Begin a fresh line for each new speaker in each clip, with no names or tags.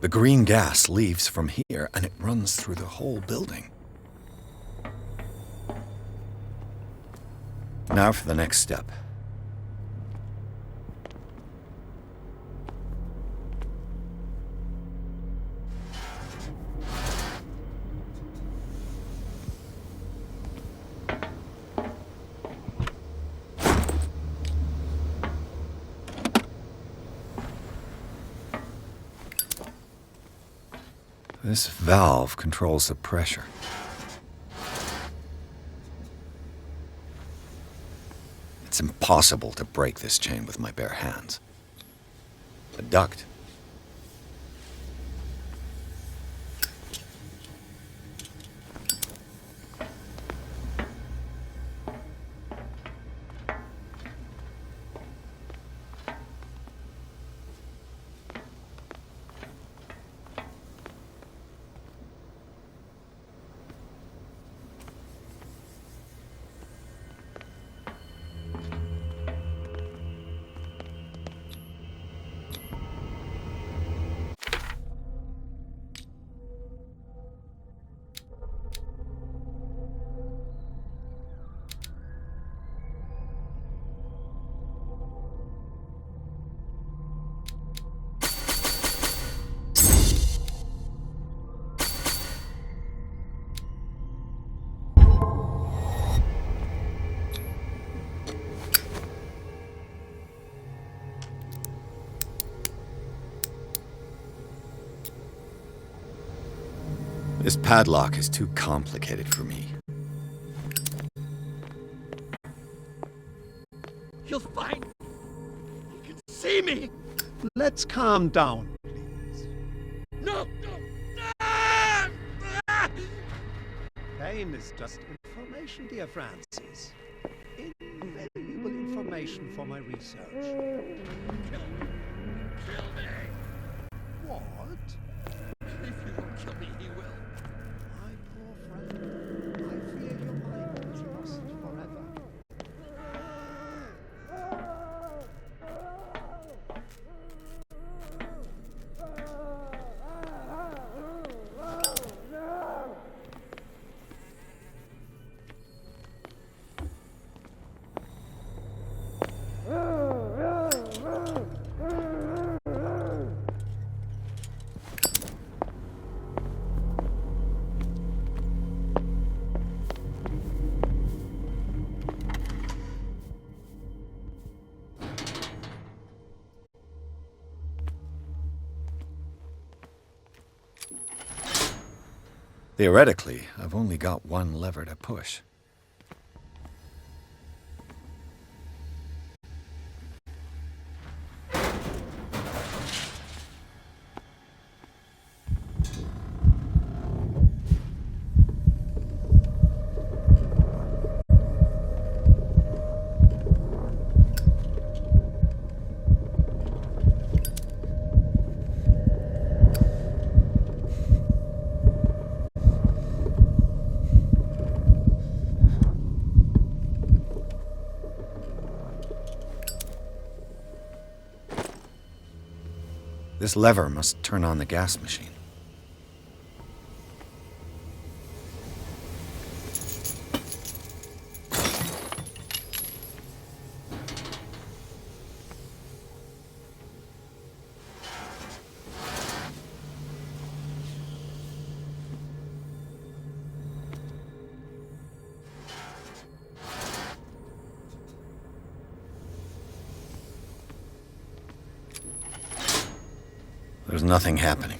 The green gas leaves from here and it runs through the whole building. Now for the next step. This valve controls the pressure. It's impossible to break this chain with my bare hands. A duct. This padlock is too complicated for me.
You'll find me. You can see me.
Let's calm down, please.
No, no. Ah! Ah!
Pain is just information, dear Francis. Invaluable information for my research.
Kill me. Kill me.
What?
If you don't kill me, he will.
My poor friend, I fear your mind is lost forever.
Theoretically, I've only got one lever to push. This lever must turn on the gas machine. There's nothing happening.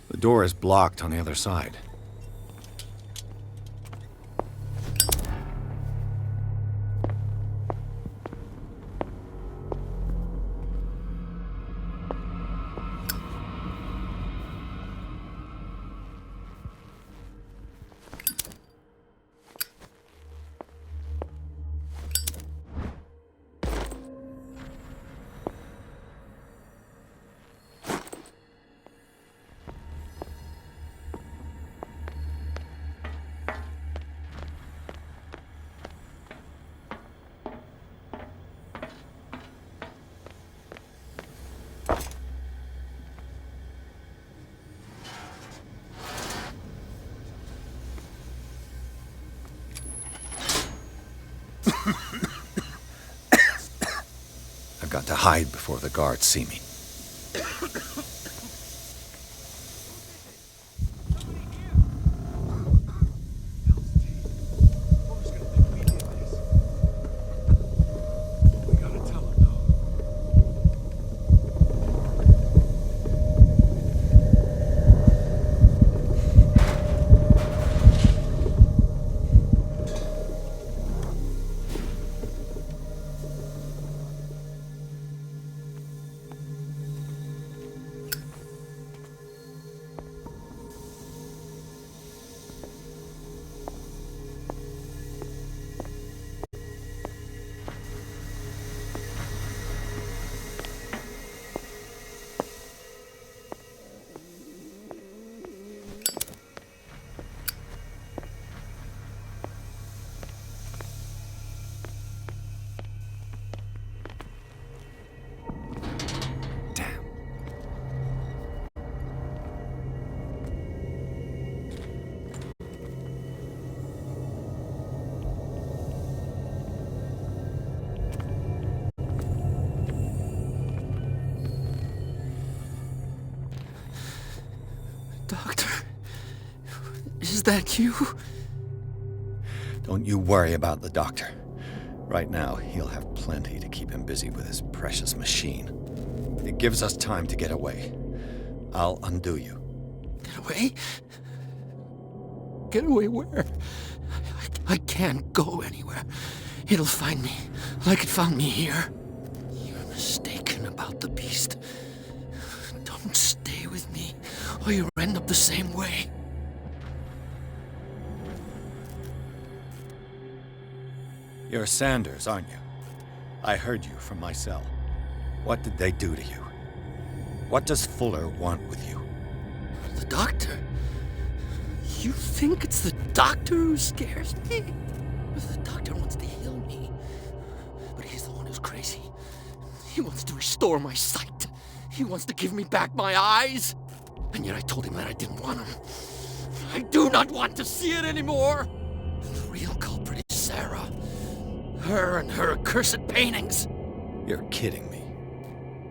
The door is blocked on the other side. I've got to hide before the guards see me.
We gotta tell him, though.
Damn.
Doctor, is that you?
Don't you worry about the doctor. Right now, he'll have plenty to keep him busy with his precious machine. It gives us time to get away. I'll undo you.
Get away? Get away where? I can't go anywhere. It'll find me, like it found me here. You're mistaken about the beast. Don't stay with me, or you'll end up the same way.
You're Sanders, aren't you? I heard you from my cell. What did they do to you? What does Fuller want with you?
The doctor? You think it's the doctor who scares me? The doctor wants to heal me. But he's the one who's crazy. He wants to restore my sight. He wants to give me back my eyes. And yet I told him that I didn't want him. I do not want to see it anymore. The real culprit is Sarah. Her and her accursed paintings.
You're kidding me.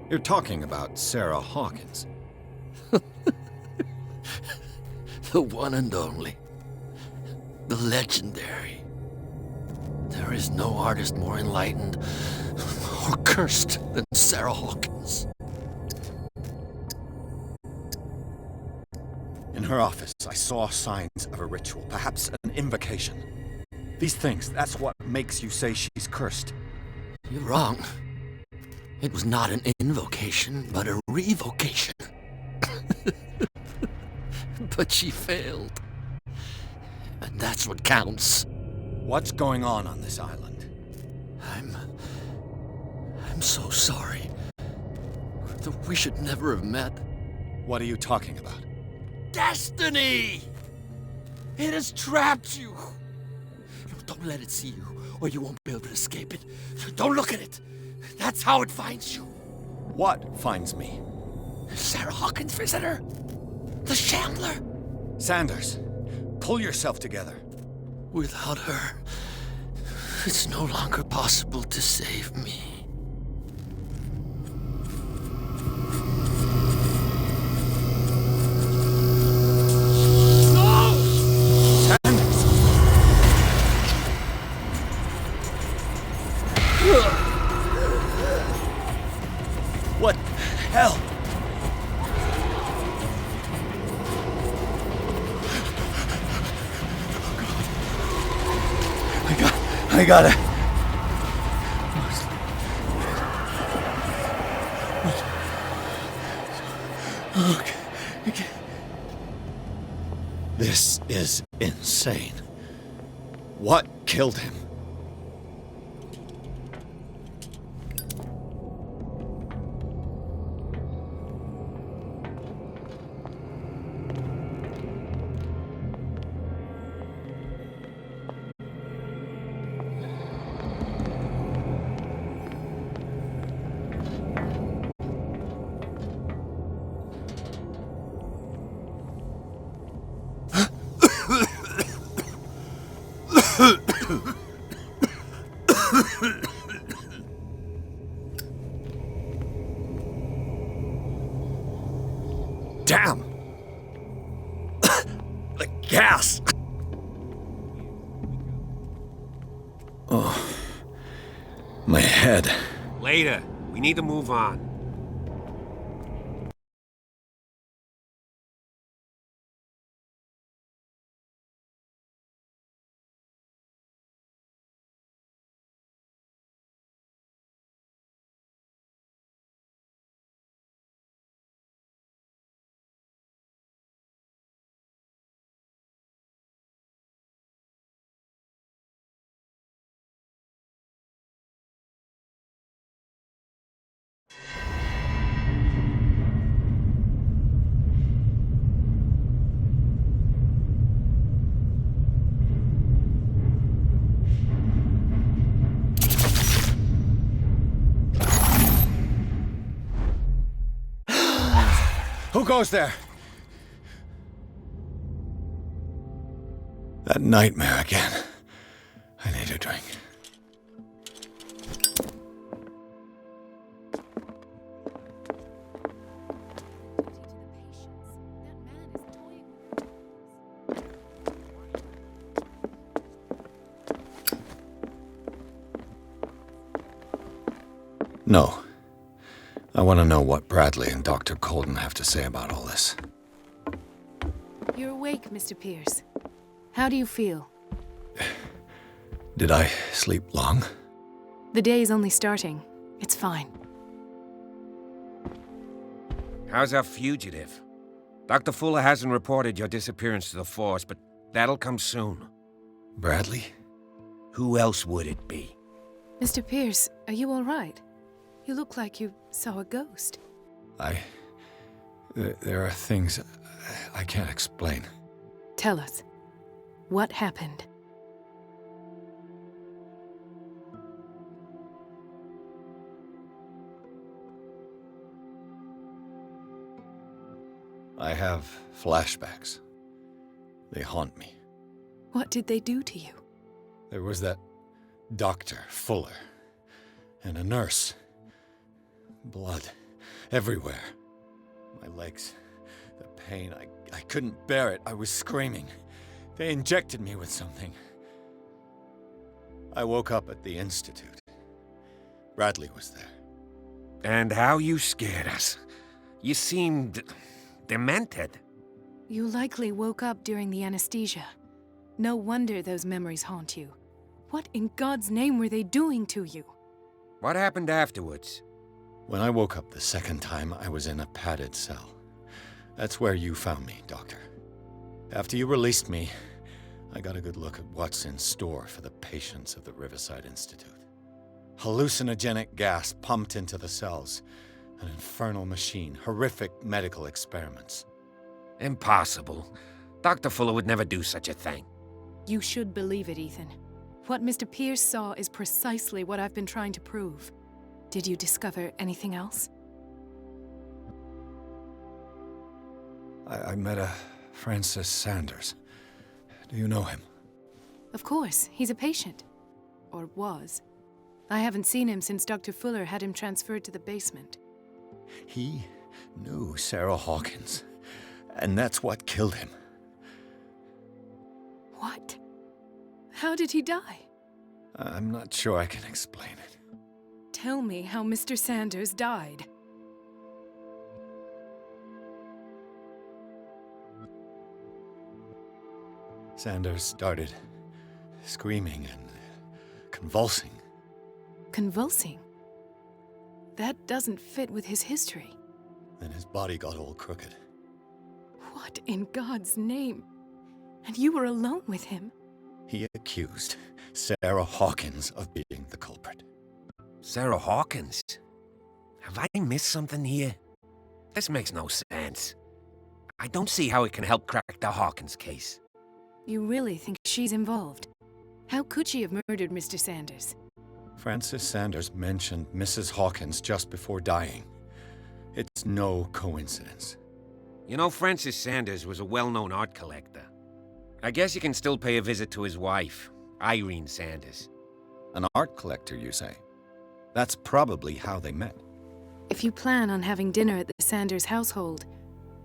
You're talking about Sarah Hawkins.
The one and only. The legendary. There is no artist more enlightened or cursed than Sarah Hawkins.
In her office, I saw signs of a ritual, perhaps an invocation. These things, that's what makes you say she's cursed.
You're wrong. It was not an invocation, but a revocation. But she failed. And that's what counts.
What's going on this island?
I'm so sorry. We should never have met.
What are you talking about?
Destiny! It has trapped you. Don't let it see you, or you won't be able to escape it. Don't look at it. That's how it finds you.
What finds me?
Sarah Hawkins' visitor. The Shambler.
Sanders, pull yourself together.
Without her, it's no longer possible to save me.
What hell? I gotta. Okay. This is insane. What killed him? Damn! The gas! Oh, my head.
Later. We need to move on.
Who goes there? That nightmare again. I need a drink. No. I want to know what Bradley and Dr. Colden have to say about all this.
You're awake, Mr. Pierce. How do you feel?
Did I sleep long?
The day is only starting. It's fine.
How's our fugitive? Dr. Fuller hasn't reported your disappearance to the Force, but that'll come soon.
Bradley?
Who else would it be?
Mr. Pierce, are you all right? You look like you saw a ghost.
There are things I can't explain.
Tell us. What happened?
I have flashbacks. They haunt me.
What did they do to you?
There was that Dr. Fuller and a nurse. Blood everywhere. My legs, the pain, I couldn't bear it. I was screaming. They injected me with something. I woke up at the Institute. Bradley was there.
And how you scared us. You seemed demented.
You likely woke up during the anesthesia. No wonder those memories haunt you. What in God's name were they doing to you?
What happened afterwards?
When I woke up the second time, I was in a padded cell. That's where you found me, Doctor. After you released me, I got a good look at what's in store for the patients of the Riverside Institute. Hallucinogenic gas pumped into the cells. An infernal machine. Horrific medical experiments.
Impossible. Dr. Fuller would never do such a thing.
You should believe it, Ethan. What Mr. Pierce saw is precisely what I've been trying to prove. Did you discover anything else?
I met a Francis Sanders. Do you know him?
Of course, he's a patient. Or was. I haven't seen him since Dr. Fuller had him transferred to the basement.
He knew Sarah Hawkins, and that's what killed him.
What? How did he die?
I'm not sure I can explain it.
Tell me how Mr. Sanders died.
Sanders started screaming and convulsing.
Convulsing? That doesn't fit with his history.
Then his body got all crooked.
What in God's name? And you were alone with him?
He accused Sarah Hawkins of being the culprit.
Sarah Hawkins? Have I missed something here? This makes no sense. I don't see how it can help crack the Hawkins case.
You really think she's involved? How could she have murdered Mr. Sanders?
Francis Sanders mentioned Mrs. Hawkins just before dying. It's no coincidence.
You know, Francis Sanders was a well-known art collector. I guess you can still pay a visit to his wife, Irene Sanders.
An art collector, you say? That's probably how they met.
If you plan on having dinner at the Sanders household,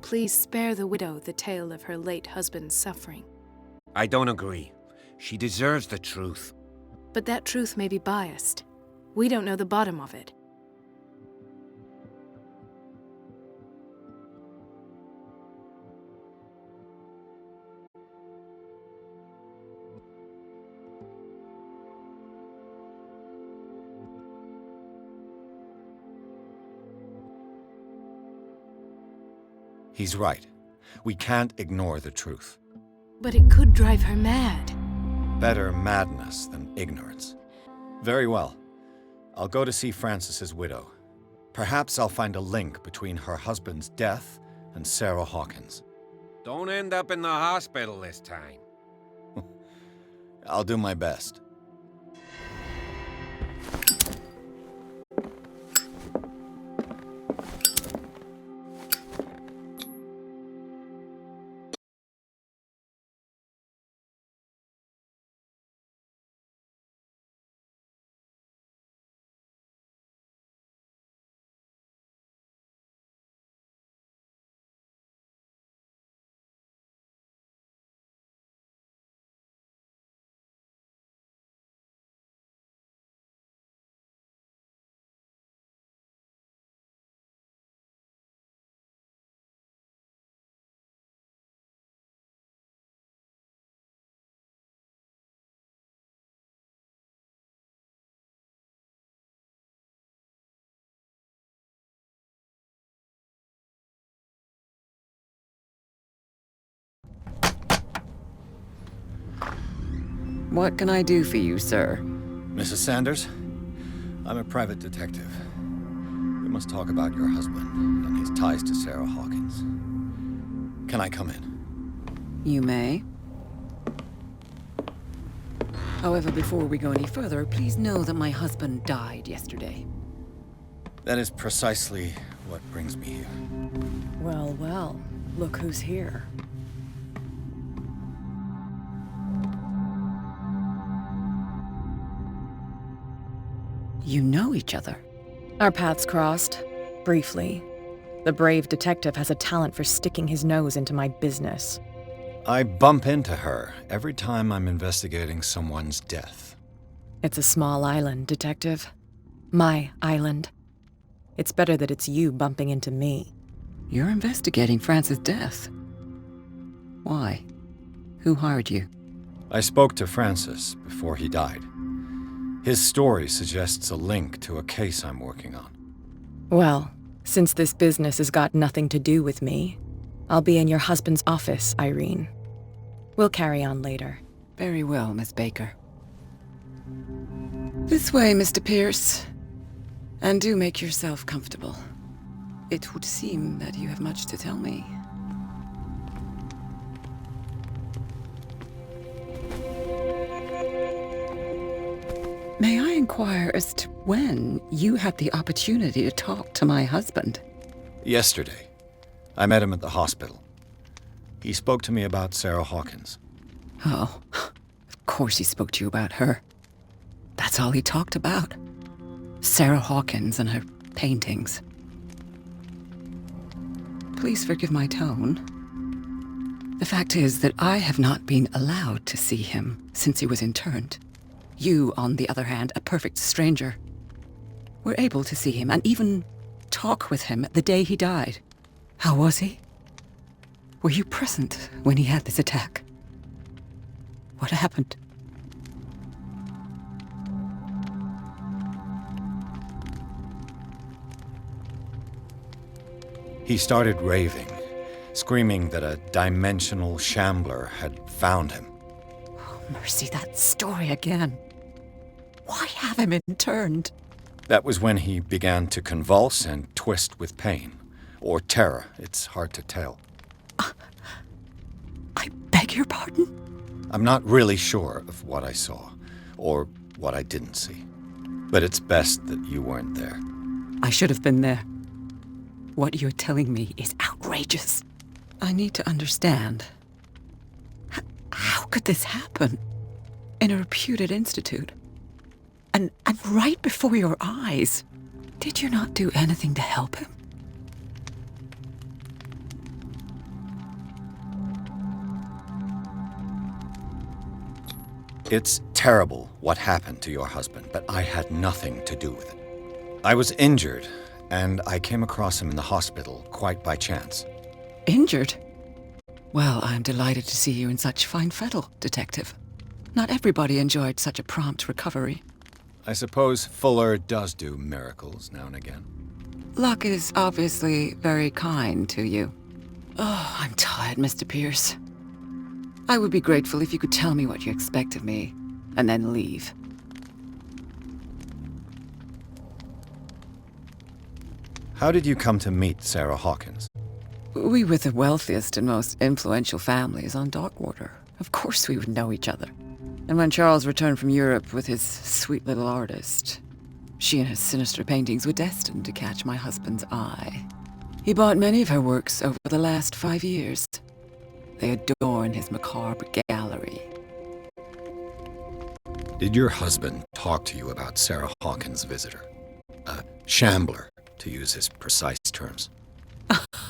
please spare the widow the tale of her late husband's suffering.
I don't agree. She deserves the truth.
But that truth may be biased. We don't know the bottom of it.
He's right. We can't ignore the truth.
But it could drive her mad.
Better madness than ignorance. Very well. I'll go to see Francis's widow. Perhaps I'll find a link between her husband's death and Sarah Hawkins.
Don't end up in the hospital this time.
I'll do my best.
What can I do for you, sir?
Mrs. Sanders, I'm a private detective. We must talk about your husband and his ties to Sarah Hawkins. Can I come in?
You may. However, before we go any further, please know that my husband died yesterday.
That is precisely what brings me here.
Well, well, look who's here. You know each other.
Our paths crossed, briefly. The brave detective has a talent for sticking his nose into my business.
I bump into her every time I'm investigating someone's death.
It's a small island, detective. My island. It's better that it's you bumping into me.
You're investigating Francis' death. Why? Who hired you?
I spoke to Francis before he died. His story suggests a link to a case I'm working on.
Well, since this business has got nothing to do with me, I'll be in your husband's office, Irene. We'll carry on later.
Very well, Miss Baker. This way, Mr. Pierce. And do make yourself comfortable. It would seem that you have much to tell me. May I inquire as to when you had the opportunity to talk to my husband?
Yesterday, I met him at the hospital. He spoke to me about Sarah Hawkins.
Oh, of course he spoke to you about her. That's all he talked about. Sarah Hawkins and her paintings. Please forgive my tone. The fact is that I have not been allowed to see him since he was interned. You, on the other hand, a perfect stranger, were able to see him and even talk with him the day he died. How was he? Were you present when he had this attack? What happened?
He started raving, screaming that a dimensional shambler had found him.
Oh, mercy, that story again. Why have him interned?
That was when he began to convulse and twist with pain. Or terror, it's hard to tell.
I beg your pardon?
I'm not really sure of what I saw, or what I didn't see. But it's best that you weren't there.
I should have been there. What you're telling me is outrageous. I need to understand. How could this happen? In a reputed institute? and right before your eyes. Did you not do anything to help him?
It's terrible what happened to your husband, but I had nothing to do with it. I was injured, and I came across him in the hospital quite by chance.
Injured? Well, I'm delighted to see you in such fine fettle, Detective. Not everybody enjoyed such a prompt recovery.
I suppose Fuller does do miracles now and again.
Luck is obviously very kind to you. Oh, I'm tired, Mr. Pierce. I would be grateful if you could tell me what you expect of me, and then leave.
How did you come to meet Sarah Hawkins?
We were the wealthiest and most influential families on Darkwater. Of course we would know each other. And when Charles returned from Europe with his sweet little artist, she and her sinister paintings were destined to catch my husband's eye. He bought many of her works over the last 5 years. They adorn his macabre gallery.
Did your husband talk to you about Sarah Hawkins' visitor? A shambler, to use his precise terms.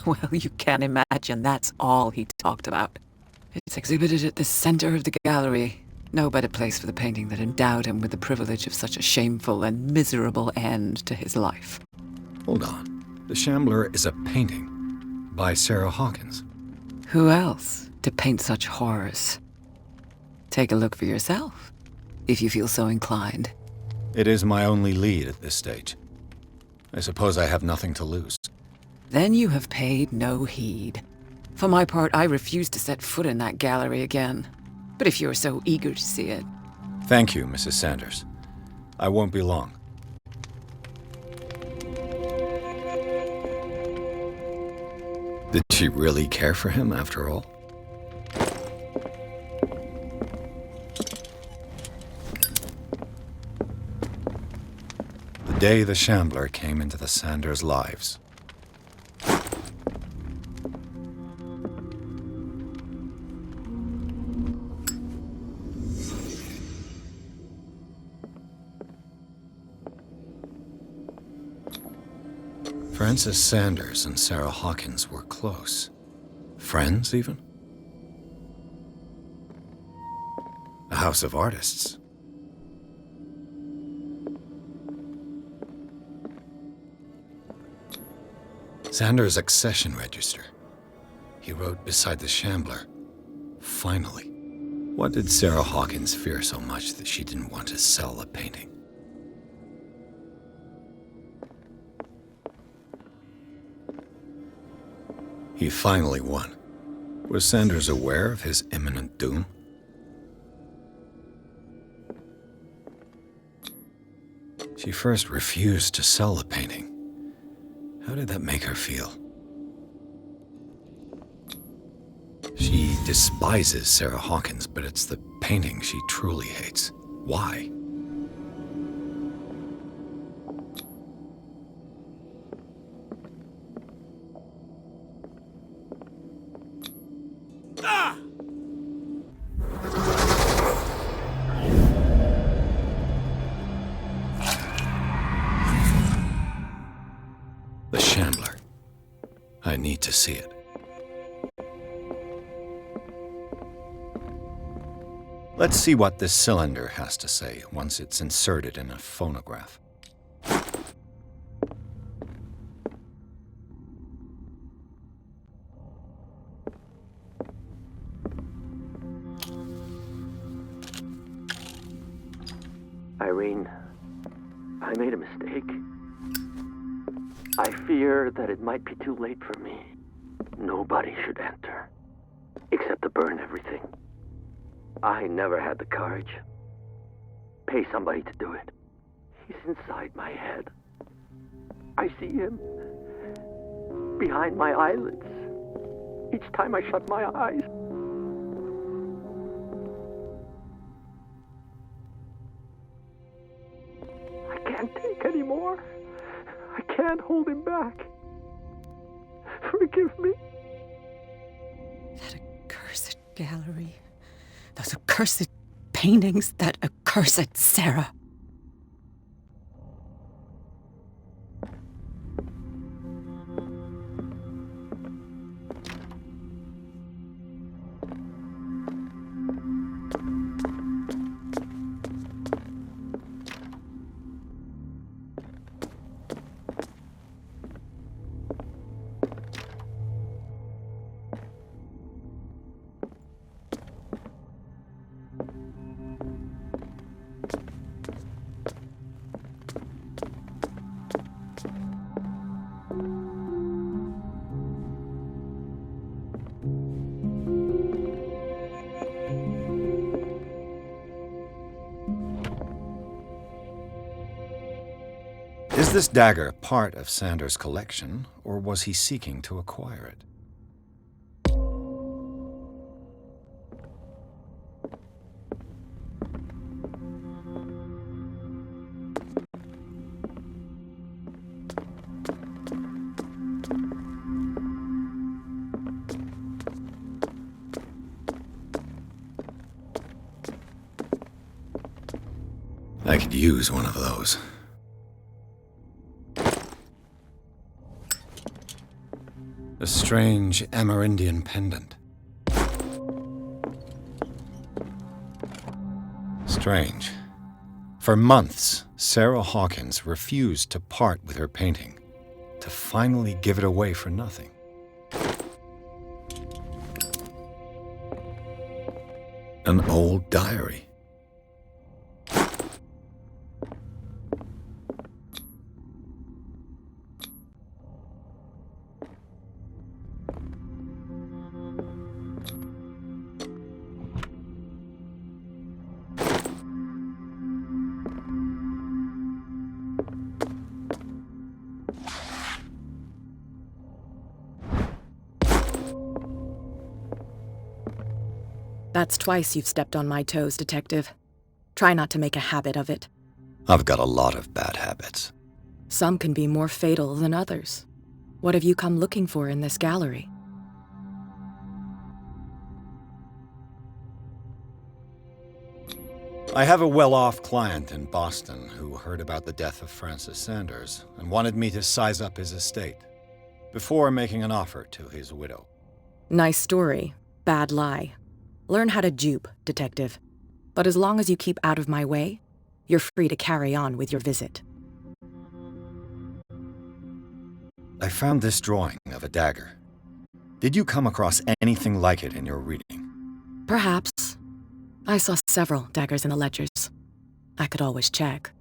Well, you can imagine that's all he talked about. It's exhibited at the center of the gallery. No better place for the painting that endowed him with the privilege of such a shameful and miserable end to his life.
Hold on. The Shambler is a painting by Sarah Hawkins.
Who else to paint such horrors? Take a look for yourself, if you feel so inclined.
It is my only lead at this stage. I suppose I have nothing to lose.
Then you have paid no heed. For my part, I refuse to set foot in that gallery again. But if you're so eager to see it...
Thank you, Mrs. Sanders. I won't be long. Did she really care for him after all? The day the Shambler came into the Sanders' lives. Frances Sanders and Sarah Hawkins were close. Friends, even? A house of artists. Sanders' accession register. He wrote beside the Shambler, "Finally." What did Sarah Hawkins fear so much that she didn't want to sell the painting? He finally won. Was Sanders aware of his imminent doom? She first refused to sell the painting. How did that make her feel? She despises Sarah Hawkins, but it's the painting she truly hates. Why? The Shambler. I need to see it. Let's see what this cylinder has to say once it's inserted in a phonograph.
Irene, I made a mistake. I fear that it might be too late for me. Nobody should enter, except to burn everything. I never had the courage. Pay somebody to do it. He's inside my head. I see him behind my eyelids each time I shut my eyes. I can't take any more. I can't hold him back. Forgive me.
That accursed gallery. Those accursed paintings. That accursed Sarah.
Is this dagger part of Sanders' collection, or was he seeking to acquire it? I could use one of those. A strange Amerindian pendant. Strange. For months, Sarah Hawkins refused to part with her painting, to finally give it away for nothing. An old diary.
That's twice you've stepped on my toes, Detective. Try not to make a habit of it.
I've got a lot of bad habits.
Some can be more fatal than others. What have you come looking for in this gallery?
I have a well-off client in Boston who heard about the death of Francis Sanders and wanted me to size up his estate before making an offer to his widow.
Nice story. Bad lie. Learn how to dupe, Detective. But as long as you keep out of my way, you're free to carry on with your visit.
I found this drawing of a dagger. Did you come across anything like it in your reading?
Perhaps. I saw several daggers in the ledgers. I could always check.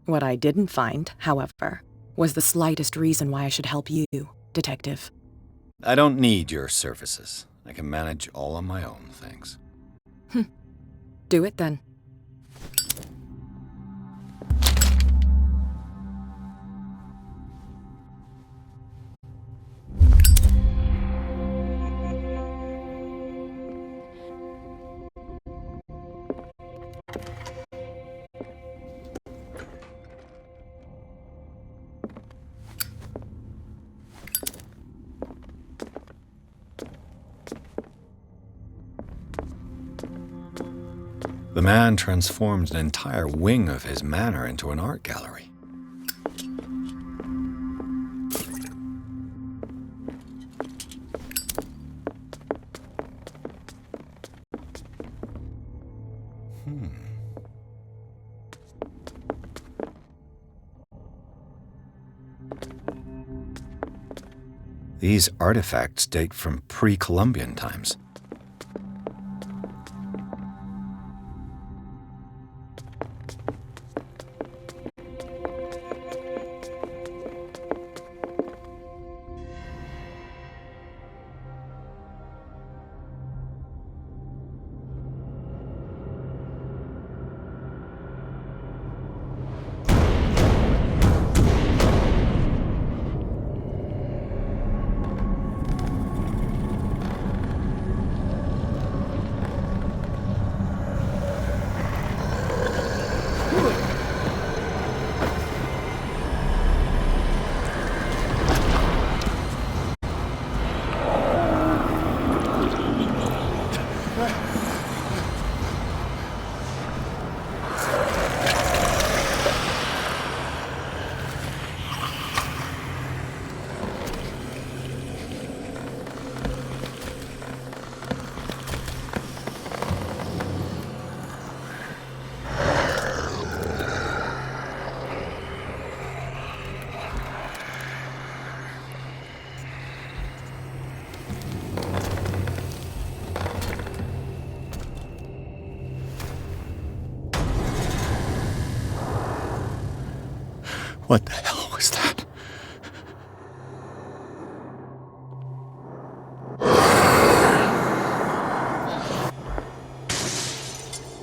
What I didn't find, however, was the slightest reason why I should help you, Detective.
I don't need your services. I can manage all on my own, thanks.
Do it then.
The man transformed an entire wing of his manor into an art gallery. These artifacts date from pre-Columbian times. What the hell was that?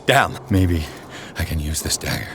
Damn, maybe I can use this dagger.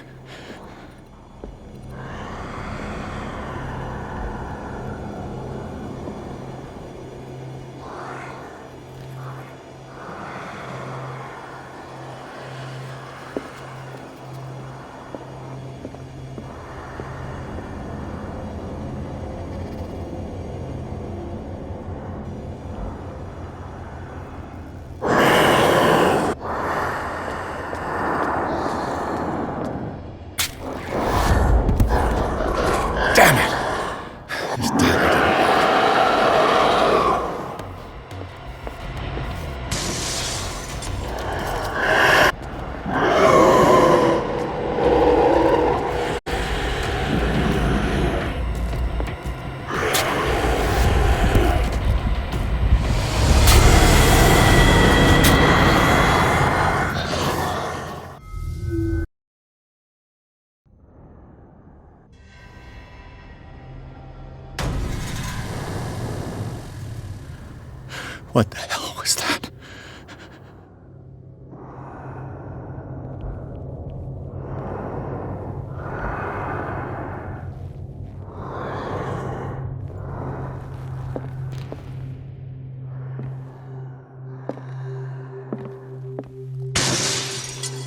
What the hell was that?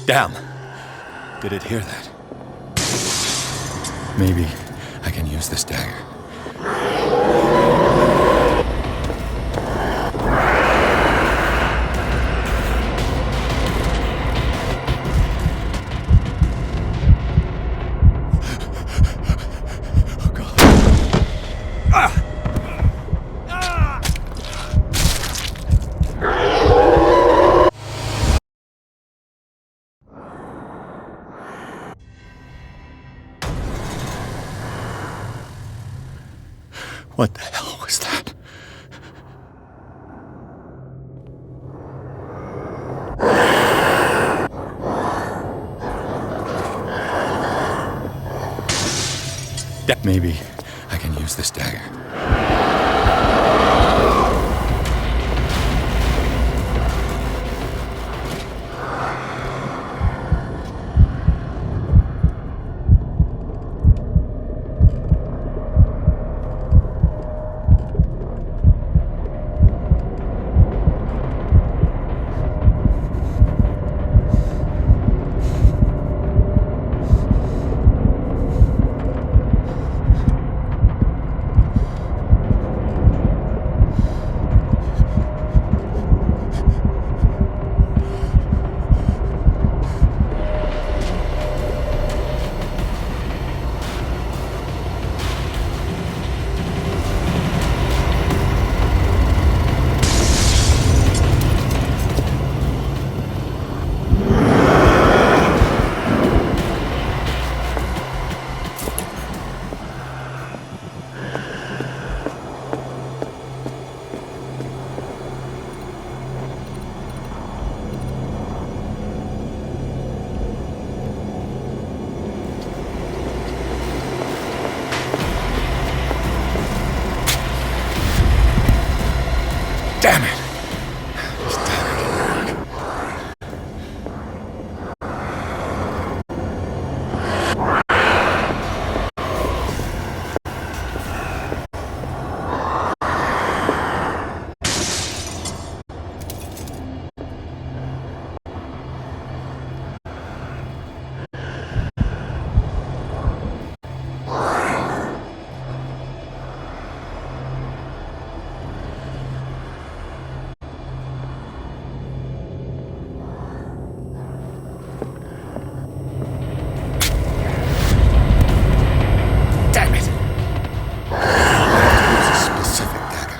Damn! Did it hear that? Maybe I can use this dagger. Oh, God. What the hell was that? Maybe I can use this dagger. Damn it! This dagger didn't work. Damn it! I have to use a specific dagger.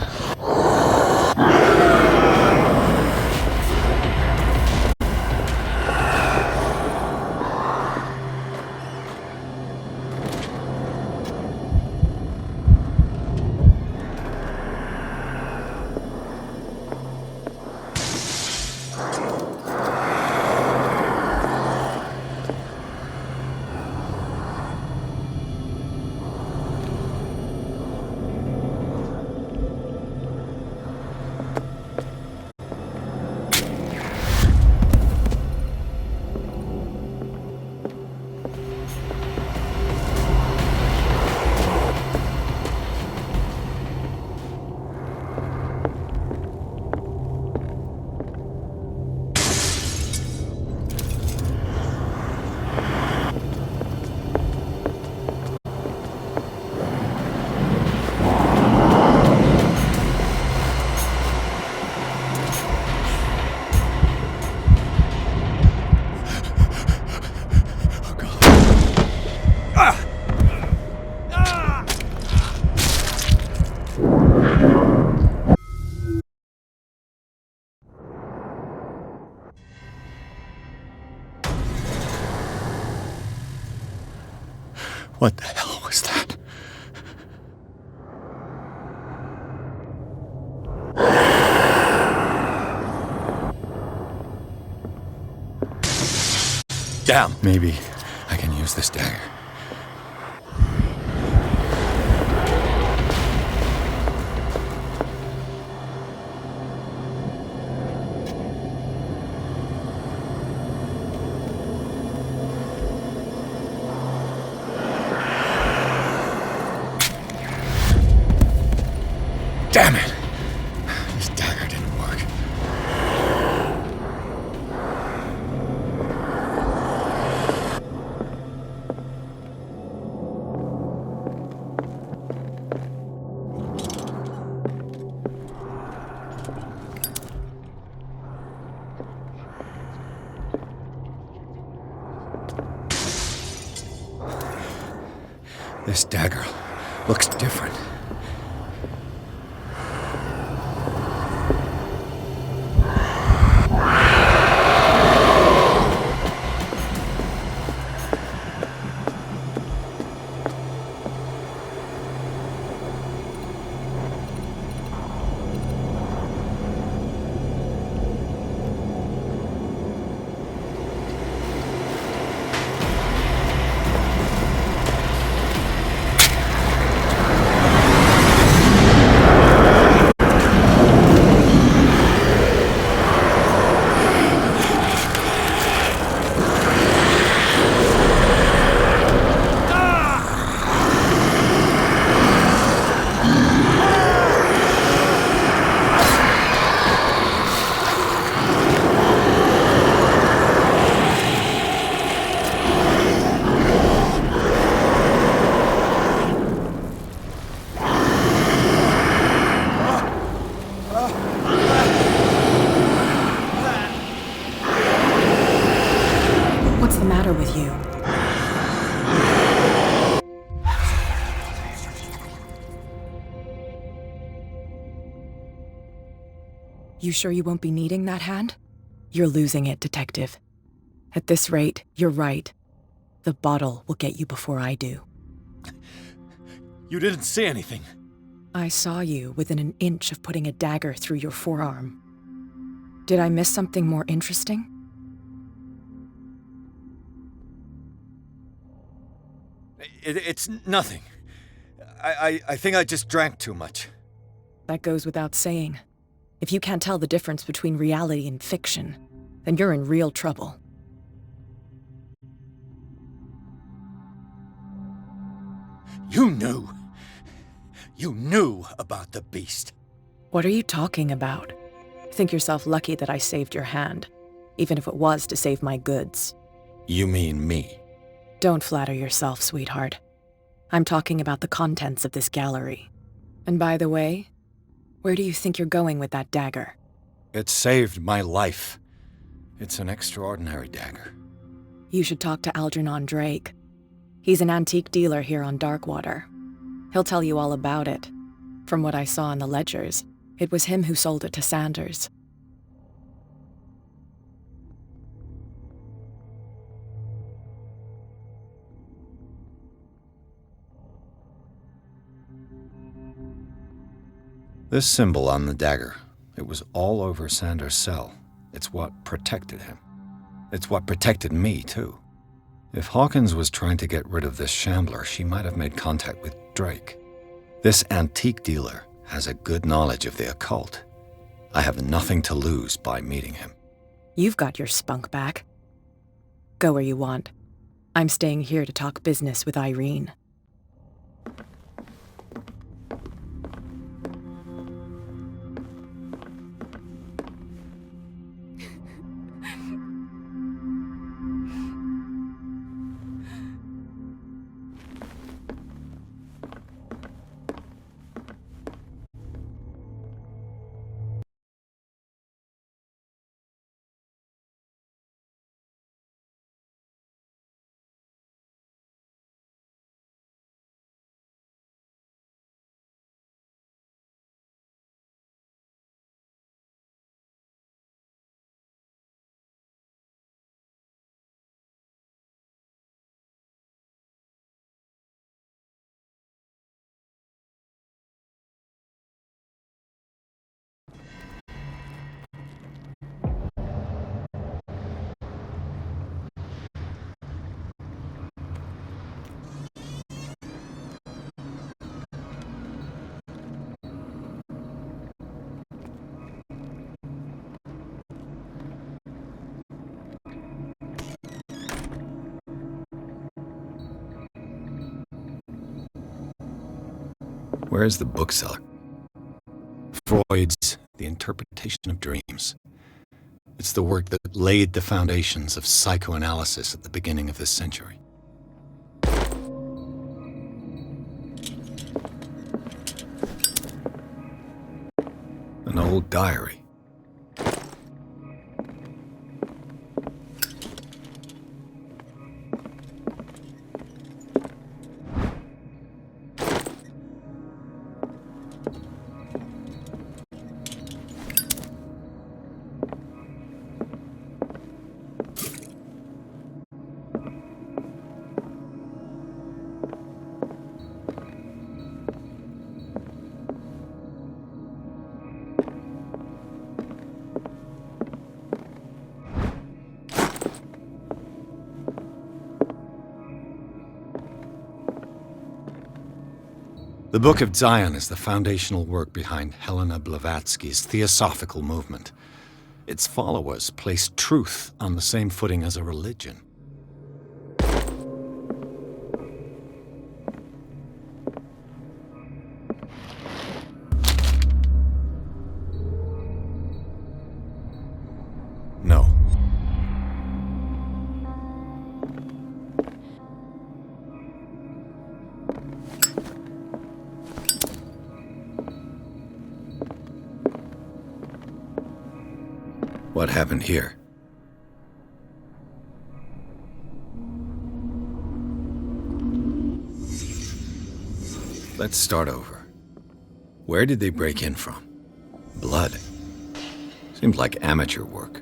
What the hell was that? Damn! Maybe I can use this dagger. Damn it! This dagger didn't work. This dagger looks different.
What's the matter with you? You sure you won't be needing that hand? You're losing it, Detective. At this rate, you're right. The bottle will get you before I do.
You didn't see anything.
I saw you within an inch of putting a dagger through your forearm. Did I miss something more interesting?
It's nothing. I think I just drank too much.
That goes without saying. If you can't tell the difference between reality and fiction, then you're in real trouble.
You knew. You knew about the beast.
What are you talking about? Think yourself lucky that I saved your hand, even if it was to save my goods.
You mean me?
Don't flatter yourself, sweetheart. I'm talking about the contents of this gallery. And by the way, where do you think you're going with that dagger?
It saved my life. It's an extraordinary dagger.
You should talk to Algernon Drake. He's an antique dealer here on Darkwater. He'll tell you all about it. From what I saw in the ledgers, it was him who sold it to Sanders.
This symbol on the dagger, it was all over Sanders' cell. It's what protected him. It's what protected me, too. If Hawkins was trying to get rid of this shambler, she might have made contact with Drake. This antique dealer has a good knowledge of the occult. I have nothing to lose by meeting him.
You've got your spunk back. Go where you want. I'm staying here to talk business with Irene.
Where is the bookseller? Freud's The Interpretation of Dreams. It's the work that laid the foundations of psychoanalysis at the beginning of this century. An old diary. The Book of Zion is the foundational work behind Helena Blavatsky's Theosophical movement. Its followers place truth on the same footing as a religion. No. What happened here? Let's start over. Where did they break in from? Blood. Seems like amateur work.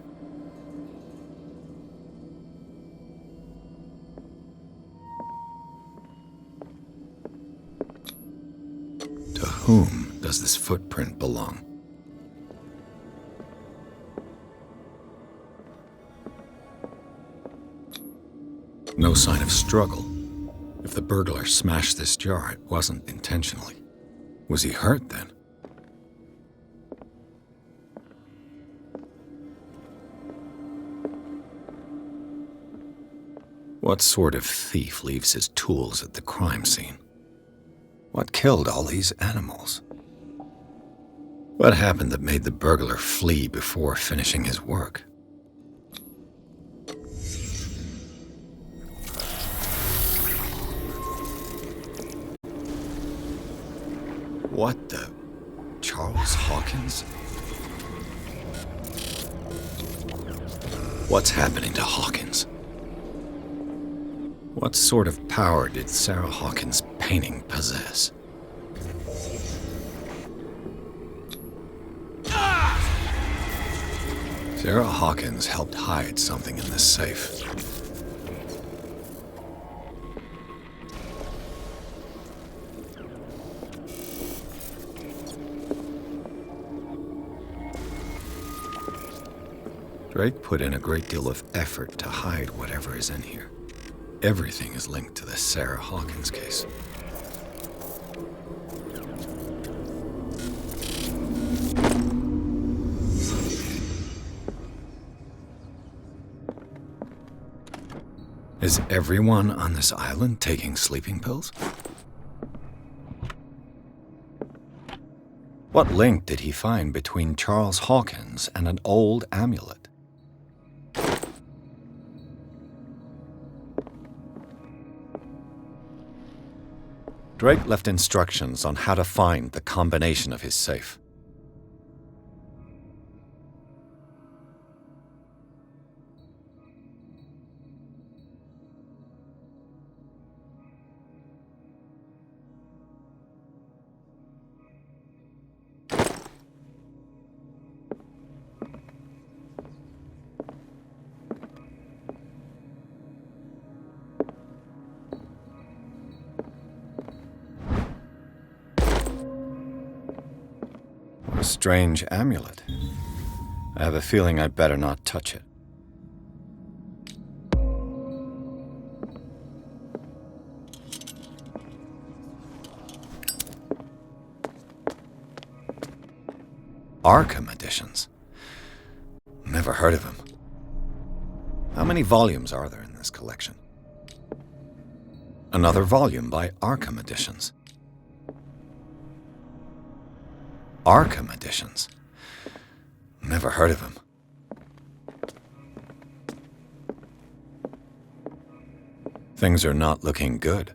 To whom does this footprint belong? No sign of struggle. If the burglar smashed this jar, it wasn't intentionally. Was he hurt then? What sort of thief leaves his tools at the crime scene? What killed all these animals? What happened that made the burglar flee before finishing his work? What the... Charles Hawkins? What's happening to Hawkins? What sort of power did Sarah Hawkins' painting possess? Sarah Hawkins helped hide something in this safe. Drake put in a great deal of effort to hide whatever is in here. Everything is linked to the Sarah Hawkins case. Is everyone on this island taking sleeping pills? What link did he find between Charles Hawkins and an old amulet? Drake left instructions on how to find the combination of his safe. A strange amulet. I have a feeling I'd better not touch it. Arkham editions. Never heard of them. How many volumes are there in this collection? Another volume by Arkham Editions. Arkham editions. Never heard of him. Things are not looking good.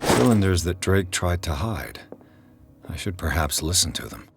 Cylinders that Drake tried to hide. I should perhaps listen to them.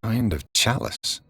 Kind of chalice.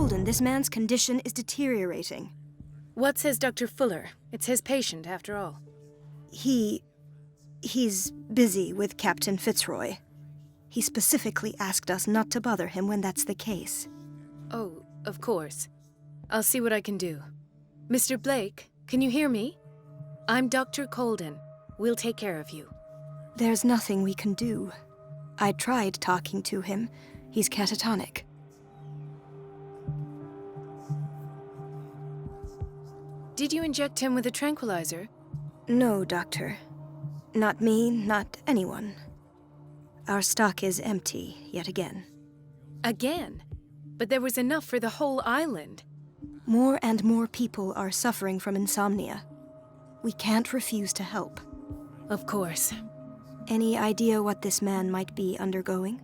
Colden, this man's condition is deteriorating.
What says Dr. Fuller? It's his patient, after all.
He's busy with Captain Fitzroy. He specifically asked us not to bother him when that's the case.
Oh, of course. I'll see what I can do. Mr. Blake, can you hear me? I'm Dr. Colden. We'll take care of you.
There's nothing we can do. I tried talking to him. He's catatonic.
Did you inject him with a tranquilizer?
No, Doctor. Not me, not anyone. Our stock is empty, yet again.
Again? But there was enough for the whole island.
More and more people are suffering from insomnia. We can't refuse to help.
Of course.
Any idea what this man might be undergoing?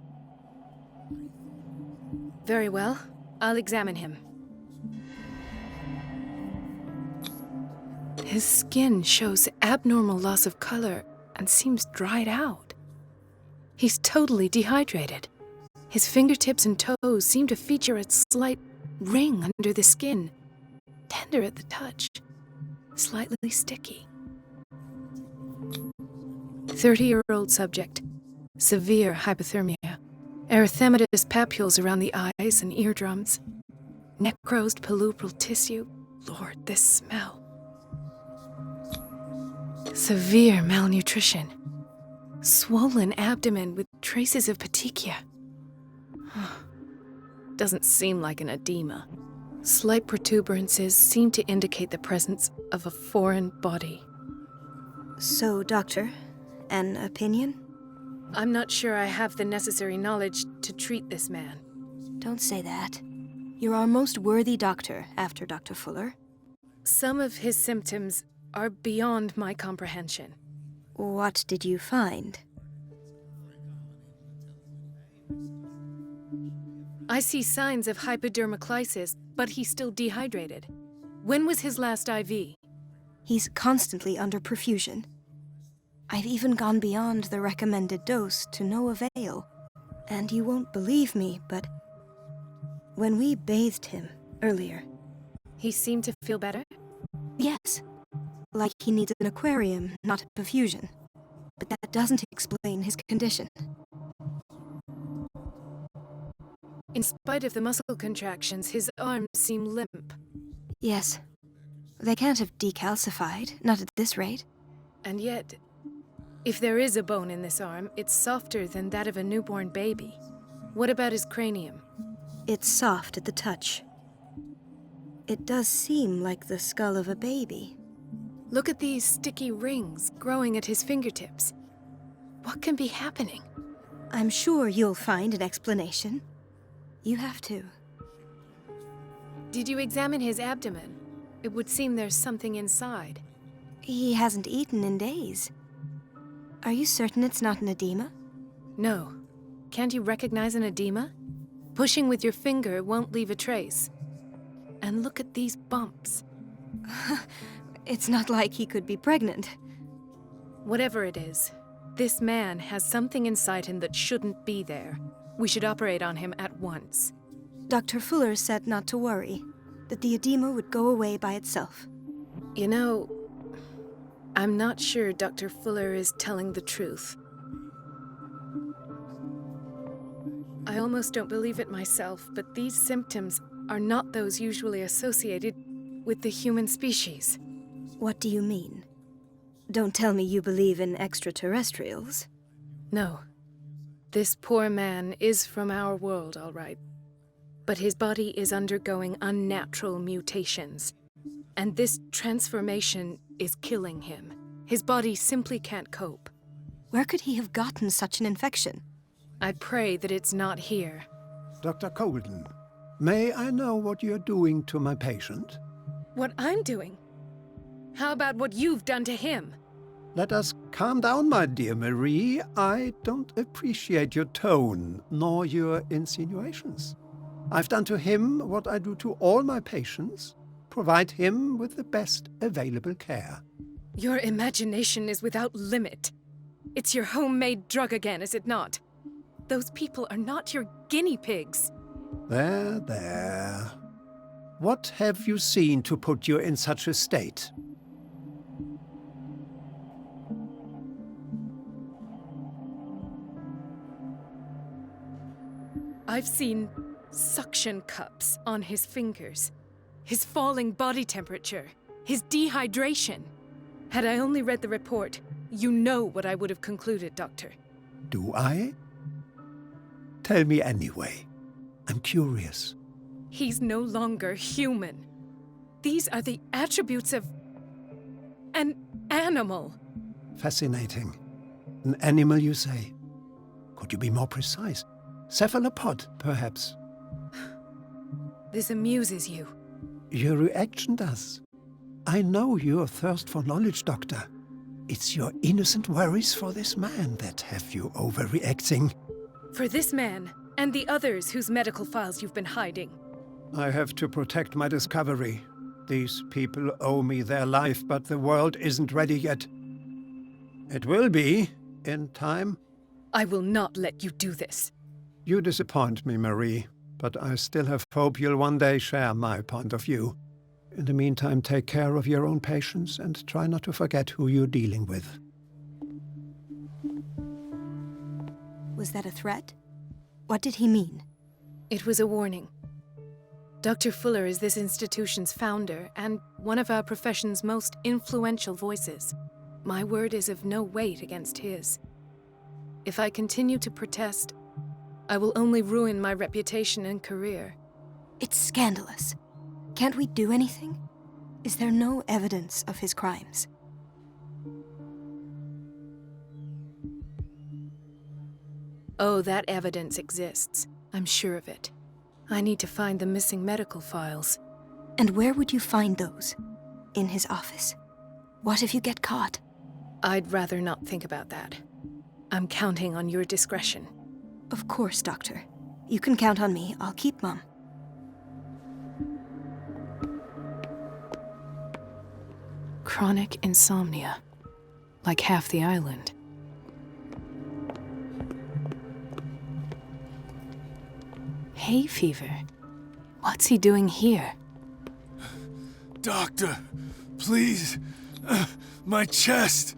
Very well. I'll examine him. His skin shows abnormal loss of color and seems dried out. He's totally dehydrated. His fingertips and toes seem to feature a slight ring under the skin, tender at the touch, slightly sticky. 30-year-old subject, severe hypothermia, erythematous papules around the eyes and eardrums, necrosed palpebral tissue. Lord, this smell. Severe malnutrition, swollen abdomen with traces of petechia. Doesn't seem like an edema. Slight protuberances seem to indicate the presence of a foreign body.
So, Doctor, an opinion?
I'm not sure I have the necessary knowledge to treat this man.
Don't say that. You're our most worthy doctor after Dr. Fuller.
Some of his symptoms are beyond my comprehension.
What did you find?
I see signs of hypodermoclysis, but he's still dehydrated. When was his last IV?
He's constantly under perfusion. I've even gone beyond the recommended dose to no avail. And you won't believe me, but when we bathed him earlier...
He seemed to feel better?
Yes. Like he needs an aquarium, not perfusion. But that doesn't explain his condition.
In spite of the muscle contractions, his arms seem limp.
Yes. They can't have decalcified, not at this rate.
And yet, if there is a bone in this arm, it's softer than that of a newborn baby. What about his cranium?
It's soft at the touch. It does seem like the skull of a baby.
Look at these sticky rings growing at his fingertips. What can be happening?
I'm sure you'll find an explanation. You have to.
Did you examine his abdomen? It would seem there's something inside.
He hasn't eaten in days. Are you certain it's not an edema?
No. Can't you recognize an edema? Pushing with your finger won't leave a trace. And look at these bumps.
It's not like he could be pregnant.
Whatever it is, this man has something inside him that shouldn't be there. We should operate on him at once.
Dr. Fuller said not to worry, that the edema would go away by itself.
You know, I'm not sure Dr. Fuller is telling the truth. I almost don't believe it myself, but these symptoms are not those usually associated with the human species.
What do you mean? Don't tell me you believe in extraterrestrials.
No. This poor man is from our world, all right. But his body is undergoing unnatural mutations. And this transformation is killing him. His body simply can't cope.
Where could he have gotten such an infection?
I pray that it's not here.
Dr. Colden, may I know what you're doing to my patient?
What I'm doing? How about what you've done to him?
Let us calm down, my dear Marie. I don't appreciate your tone, nor your insinuations. I've done to him what I do to all my patients, provide him with the best available care.
Your imagination is without limit. It's your homemade drug again, is it not? Those people are not your guinea pigs.
There. What have you seen to put you in such a state?
I've seen suction cups on his fingers, his falling body temperature, his dehydration. Had I only read the report, you know what I would have concluded, Doctor.
Do I? Tell me anyway. I'm curious.
He's no longer human. These are the attributes of an animal.
Fascinating. An animal, you say? Could you be more precise? Cephalopod, perhaps?
This amuses you.
Your reaction does. I know your thirst for knowledge, Doctor. It's your innocent worries for this man that have you overreacting.
For this man, and the others whose medical files you've been hiding.
I have to protect my discovery. These people owe me their life, but the world isn't ready yet. It will be, in time.
I will not let you do this.
You disappoint me, Marie, but I still have hope you'll one day share my point of view. In the meantime, take care of your own patients and try not to forget who you're dealing with.
Was that a threat? What did he mean?
It was a warning. Dr. Fuller is this institution's founder and one of our profession's most influential voices. My word is of no weight against his. If I continue to protest, I will only ruin my reputation and career.
It's scandalous. Can't we do anything? Is there no evidence of his crimes?
Oh, that evidence exists. I'm sure of it. I need to find the missing medical files.
And where would you find those? In his office? What if you get caught?
I'd rather not think about that. I'm counting on your discretion.
Of course, Doctor. You can count on me. I'll keep mum.
Chronic insomnia. Like half the island. Hay fever. What's he doing here?
Doctor, please. My chest.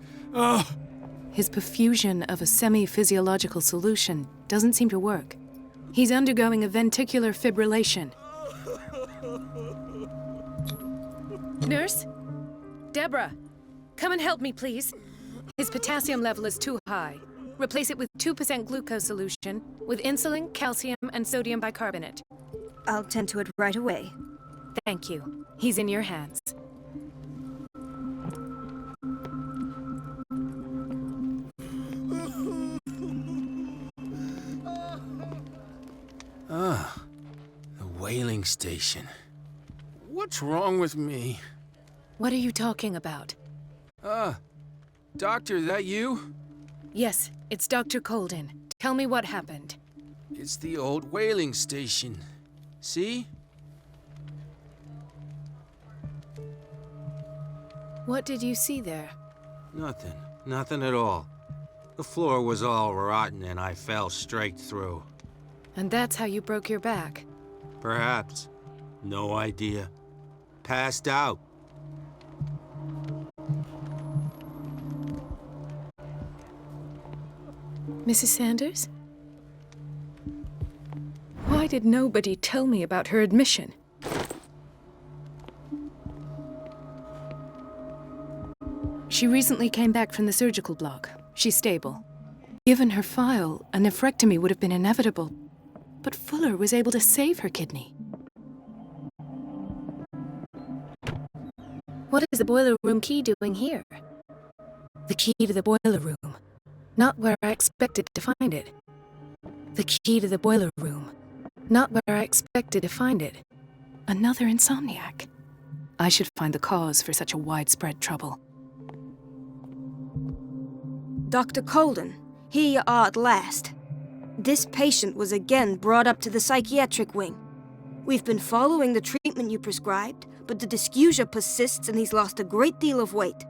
His perfusion of a semi-physiological solution doesn't seem to work. He's undergoing a ventricular fibrillation. Nurse? Deborah, come and help me, please. His potassium level is too high. Replace it with 2% glucose solution with insulin, calcium, and sodium bicarbonate.
I'll tend to it right away.
Thank you. He's in your hands.
The whaling station. What's wrong with me?
What are you talking about?
Doctor, that you?
Yes, it's Dr. Colden. Tell me what happened.
It's the old whaling station. See?
What did you see there?
Nothing. Nothing at all. The floor was all rotten and I fell straight through.
And that's how you broke your back?
Perhaps. No idea. Passed out.
Mrs. Sanders? Why did nobody tell me about her admission? She recently came back from the surgical block. She's stable. Given her file, a nephrectomy would have been inevitable. But Fuller was able to save her kidney. What is the boiler room key doing here? The key to the boiler room. Not where I expected to find it. The key to the boiler room. Not where I expected to find it. Another insomniac. I should find the cause for such a widespread trouble.
Dr. Colden, here you are at last. This patient was again brought up to the psychiatric wing. We've been following the treatment you prescribed, but the dysgeusia persists and he's lost a great deal of weight.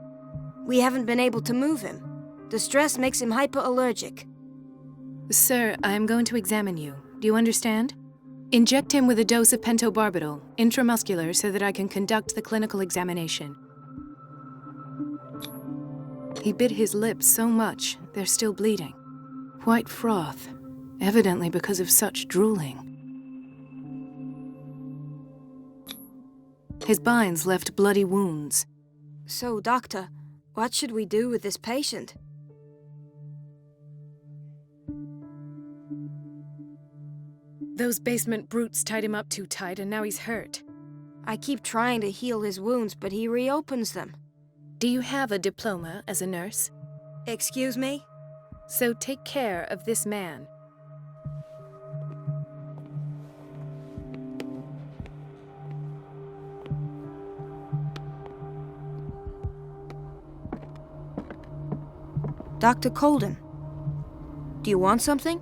We haven't been able to move him. The stress makes him hyperallergic.
Sir, I am going to examine you. Do you understand? Inject him with a dose of pentobarbital, intramuscular, so that I can conduct the clinical examination. He bit his lips so much, they're still bleeding. White froth, evidently because of such drooling. His binds left bloody wounds.
So, Doctor, what should we do with this patient?
Those basement brutes tied him up too tight, and now he's hurt.
I keep trying to heal his wounds, but he reopens them.
Do you have a diploma as a nurse?
Excuse me?
So take care of this man.
Dr. Colden, do you want something?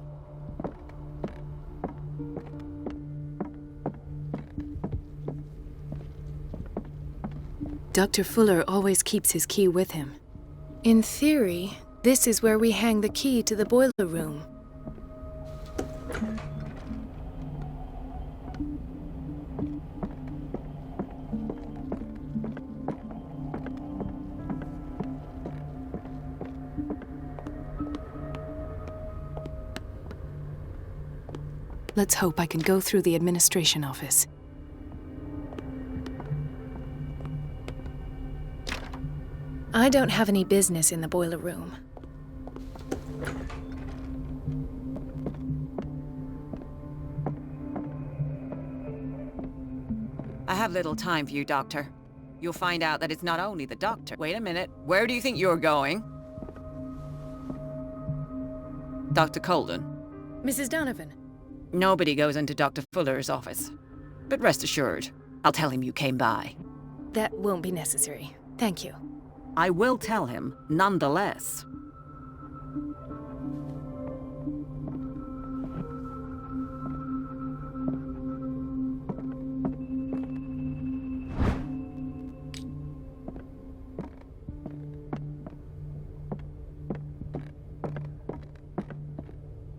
Dr. Fuller always keeps his key with him. In theory, this is where we hang the key to the boiler room. Let's hope I can go through the administration office. I don't have any business in the boiler room.
I have little time for you, Doctor. You'll find out that it's not only the doctor. Wait a minute. Where do you think you're going? Dr. Colden.
Mrs. Donovan.
Nobody goes into Dr. Fuller's office. But rest assured, I'll tell him you came by.
That won't be necessary. Thank you.
I will tell him, nonetheless.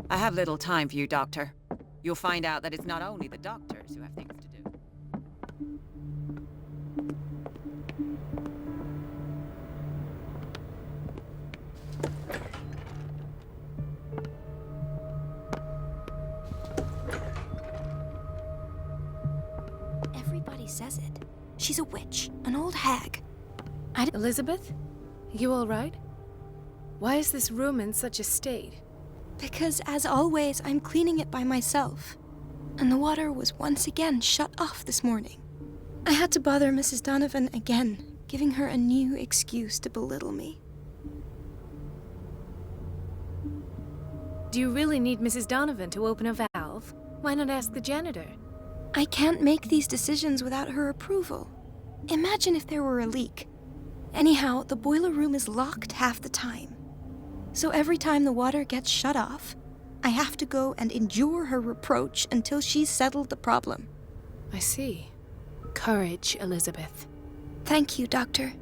I have little time for you, Doctor. You'll find out that it's not only the doctors who have things to do.
Everybody says it. She's a witch, an old hag.
Elizabeth? You all right? Why is this room in such a state?
Because, as always, I'm cleaning it by myself. And the water was once again shut off this morning. I had to bother Mrs. Donovan again, giving her a new excuse to belittle me.
Do you really need Mrs. Donovan to open a valve? Why not ask the janitor?
I can't make these decisions without her approval. Imagine if there were a leak. Anyhow, the boiler room is locked half the time. So every time the water gets shut off, I have to go and endure her reproach until she's settled the problem.
I see. Courage, Elizabeth.
Thank you, Doctor.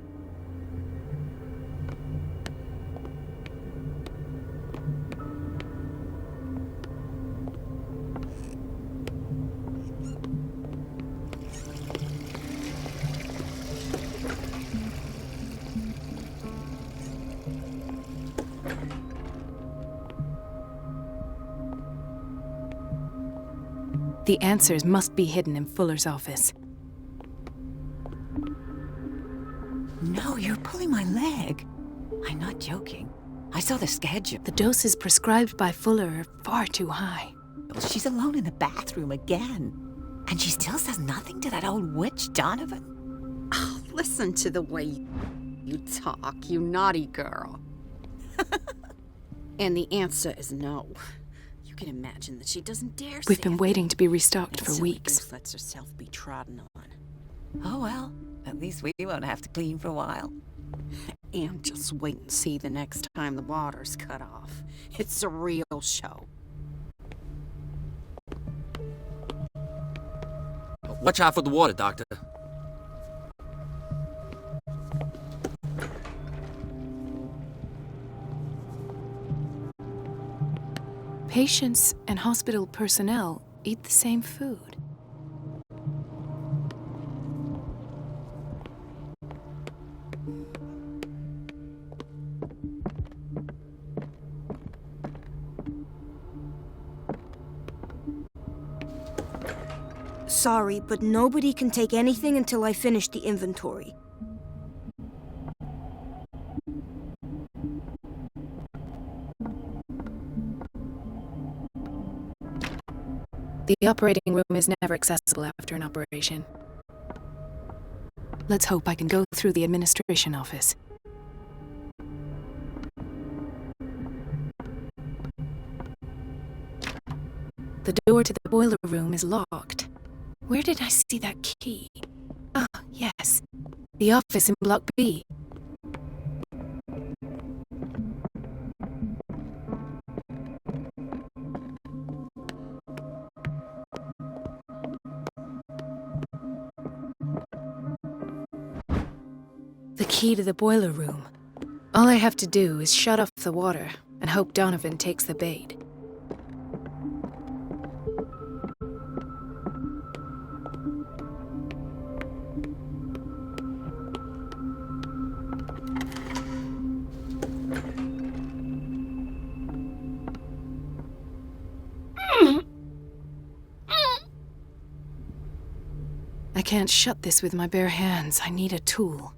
The answers must be hidden in Fuller's office.
No, you're pulling my leg. I'm not joking. I saw the schedule.
The doses prescribed by Fuller are far too high.
She's alone in the bathroom again. And she still says nothing to that old witch, Donovan.
Oh, listen to the way you talk, you naughty girl. And the answer is no. You can imagine that she doesn't dare
We've
say
been
it.
waiting to be restocked
And
for
silly
weeks.
goose lets herself be trodden on.
Oh well, at least we won't have to clean for a while.
And just wait and see the next time the water's cut off. It's a real show.
Watch out for the water, Doctor.
Patients and hospital personnel eat the same food.
Sorry, but nobody can take anything until I finish the inventory.
The operating room is never accessible after an operation. Let's hope I can go through the administration office. The door to the boiler room is locked. Where did I see that key? Ah, yes. The office in Block B. The key to the boiler room. All I have to do is shut off the water and hope Donovan takes the bait. I can't shut this with my bare hands. I need a tool.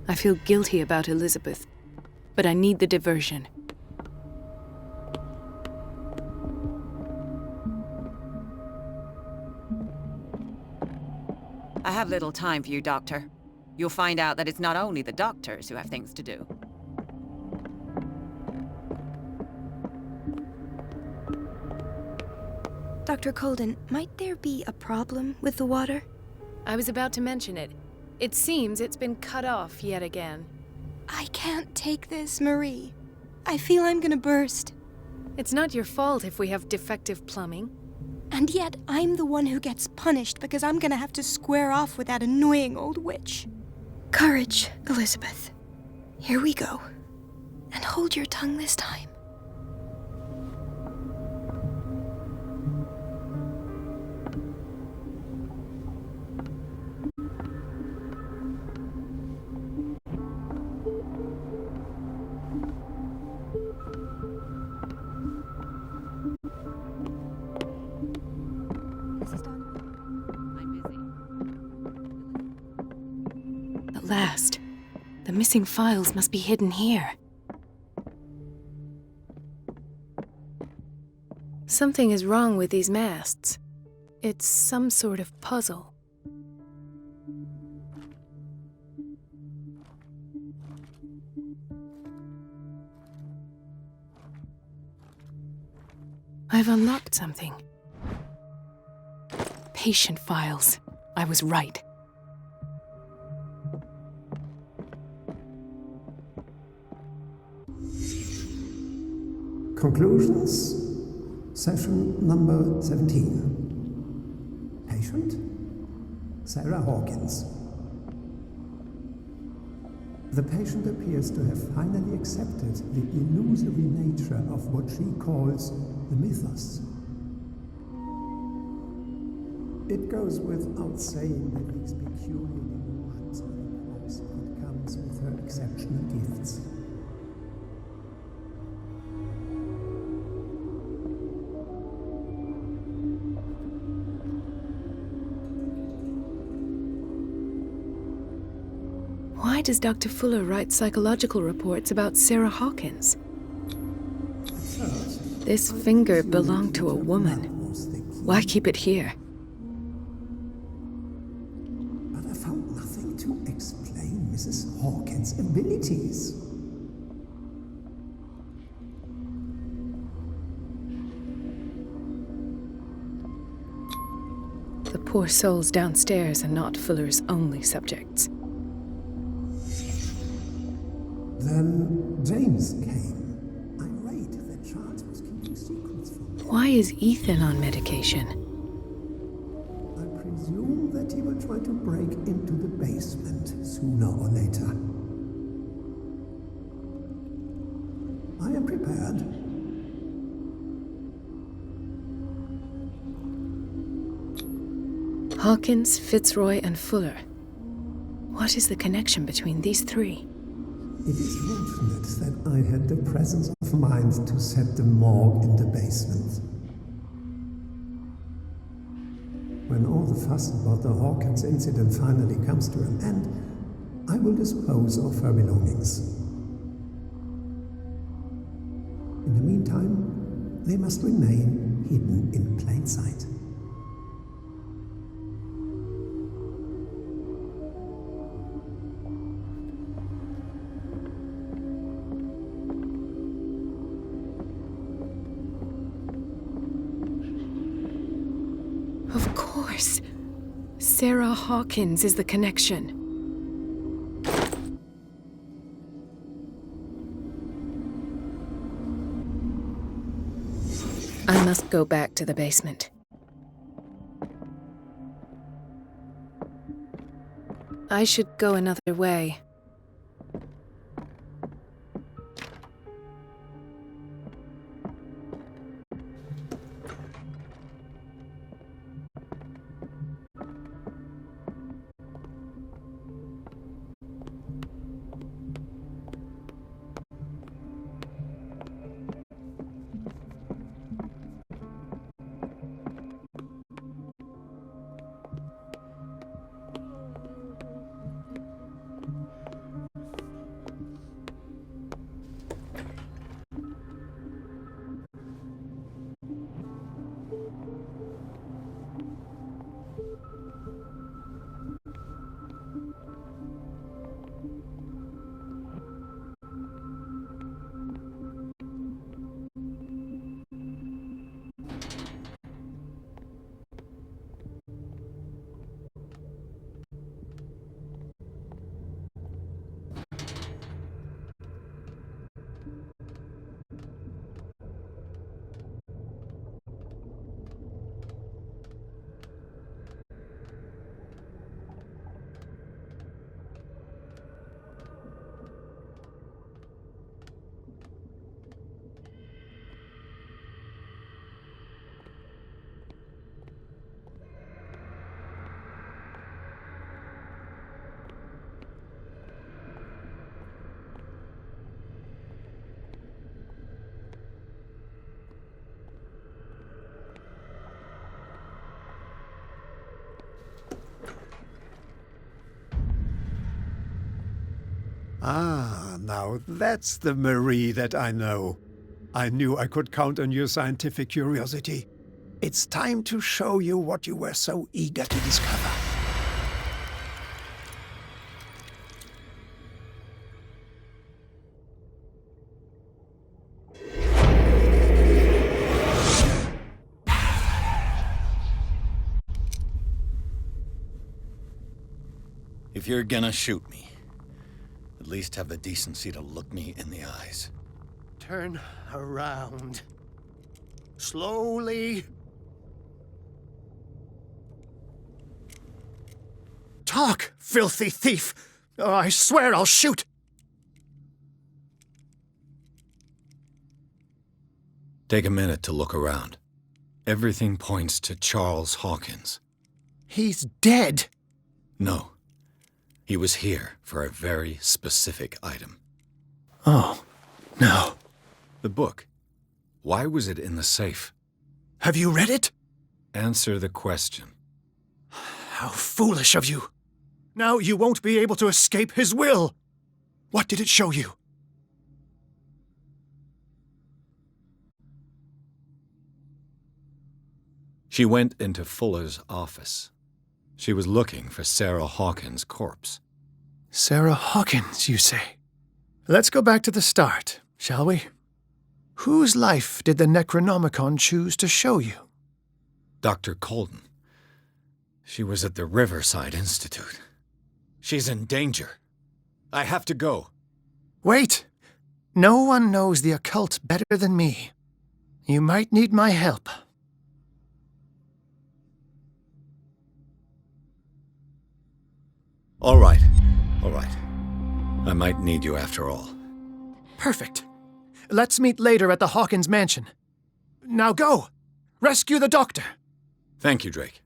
I feel guilty about Elizabeth, but I need the diversion.
I have little time for you, Doctor. You'll find out that it's not only the doctors who have things to do.
Dr. Colden, might there be a problem with the water?
I was about to mention it. It seems it's been cut off yet again.
I can't take this, Marie. I feel I'm gonna burst.
It's not your fault if we have defective plumbing.
And yet, I'm the one who gets punished because I'm gonna have to square off with that annoying old witch. Courage, Elizabeth. Here we go. And hold your tongue this time.
At last, the missing files must be hidden here. Something is wrong with these masts. It's some sort of puzzle. I've unlocked something. Patient files. I was right.
Conclusions. Session number 17. Patient, Sarah Hawkins. The patient appears to have finally accepted the illusory nature of what she calls the mythos. It goes without saying that these peculiar delusions are the price that comes with her exceptional gifts.
Why does Dr. Fuller write psychological reports about Sarah Hawkins? This finger belonged to a woman. Why keep it here?
But I found nothing to explain Mrs. Hawkins' abilities.
The poor souls downstairs are not Fuller's only subjects.
Then James came, irate that Charles was keeping secrets from me.
Why is Ethan on medication?
I presume that he will try to break into the basement sooner or later. I am prepared.
Hawkins, Fitzroy, and Fuller. What is the connection between these three?
It is fortunate that I had the presence of mind to set the morgue in the basement. When all the fuss about the Hawkins incident finally comes to an end, I will dispose of her belongings. In the meantime, they must remain hidden in plain sight.
Of course. Sarah Hawkins is the connection. I must go back to the basement. I should go another way.
Ah, now that's the Marie that I know. I knew I could count on your scientific curiosity. It's time to show you what you were so eager to discover.
If you're gonna shoot me, at least have the decency to look me in the eyes.
Turn around. Slowly. Talk, filthy thief! Or I swear I'll shoot!
Take a minute to look around. Everything points to Charles Hawkins.
He's dead!
No. He was here for a very specific item.
Oh, no.
The book. Why was it in the safe?
Have you read it?
Answer the question.
How foolish of you. Now you won't be able to escape his will. What did it show you?
She went into Fuller's office. She was looking for Sarah Hawkins' corpse.
Sarah Hawkins, you say? Let's go back to the start, shall we? Whose life did the Necronomicon choose to show you?
Dr. Colden. She was at the Riverside Institute. She's in danger. I have to go.
Wait! No one knows the occult better than me. You might need my help.
All right. All right. I might need you after all.
Perfect. Let's meet later at the Hawkins mansion. Now go! Rescue the doctor!
Thank you, Drake.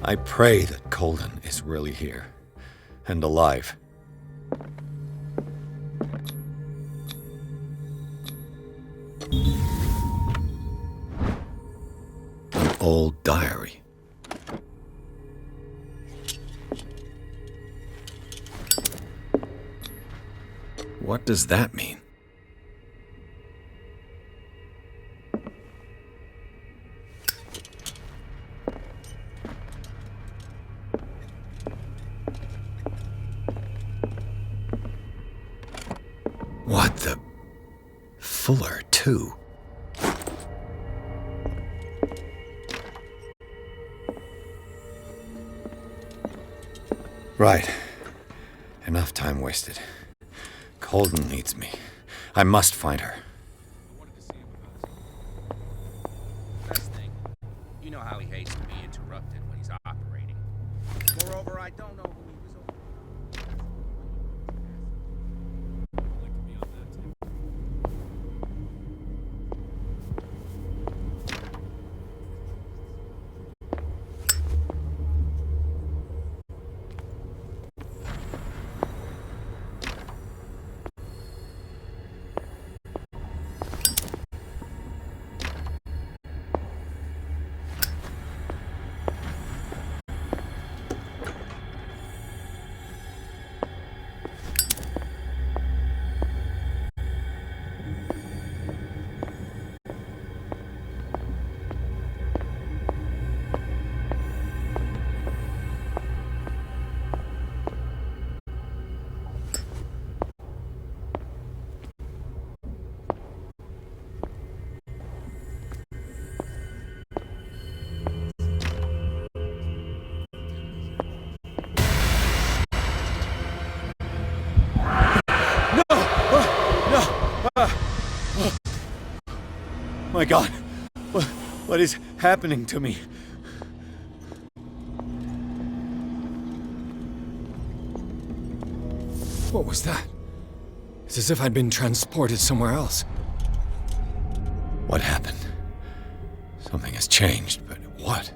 I pray that Colden is really here. And alive. An old diary. What does that mean? What the... Fuller, too. Right. Enough time wasted. Colden needs me. I must find her.
Best thing, you know how he hates to be interrupted when he's operating. Moreover, I don't know who he was over.
My God, what is happening to me? What was that? It's as if I'd been transported somewhere else. What happened? Something has changed, but what?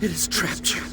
It has trapped you.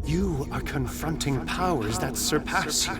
You are confronting powers that surpass you.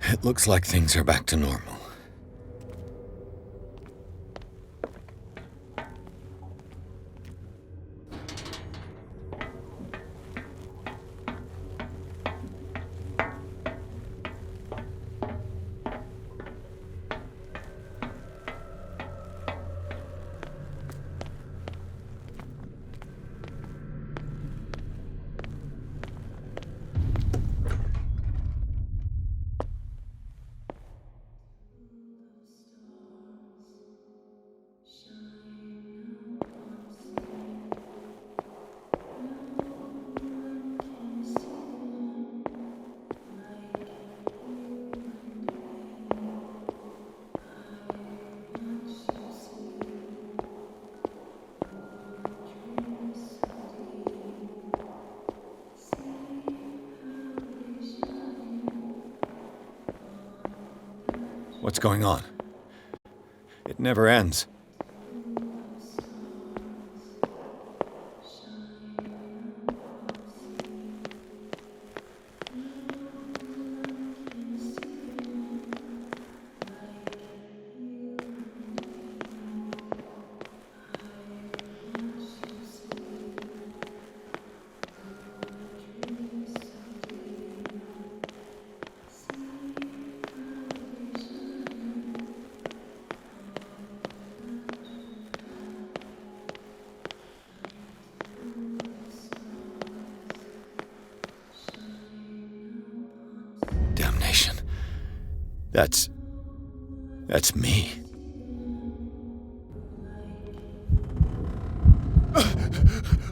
It looks like things are back to normal. What's going on? It never ends. Damnation. That's me.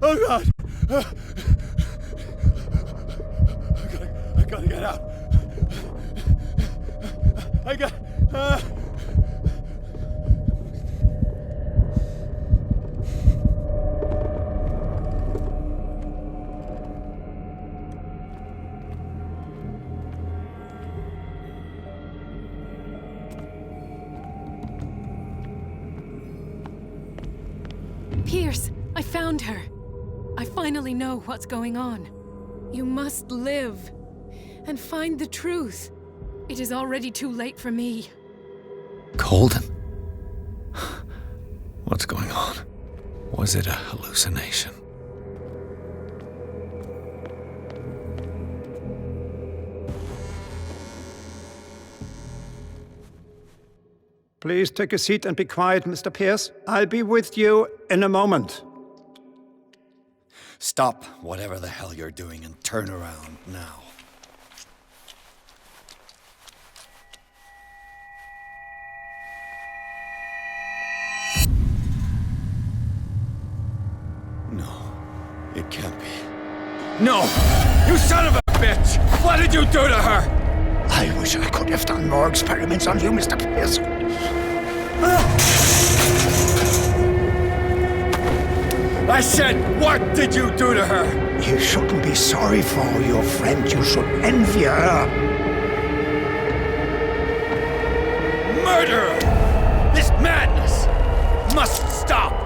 Oh God! I gotta get out. I got.
Pierce, I found her. I finally know what's going on. You must live and find the truth. It is already too late for me.
Colden? What's going on? Was it a hallucination?
Please take a seat and be quiet, Mr. Pierce. I'll be with you in a moment.
Stop whatever the hell you're doing and turn around now. No, it can't be. No! You son of a bitch! What did you do to her?
I wish I could have done more experiments on you, Mr. Pierce.
I said, what did you do to her?
You shouldn't be sorry for your friend. You should envy her.
Murderer! This madness must stop!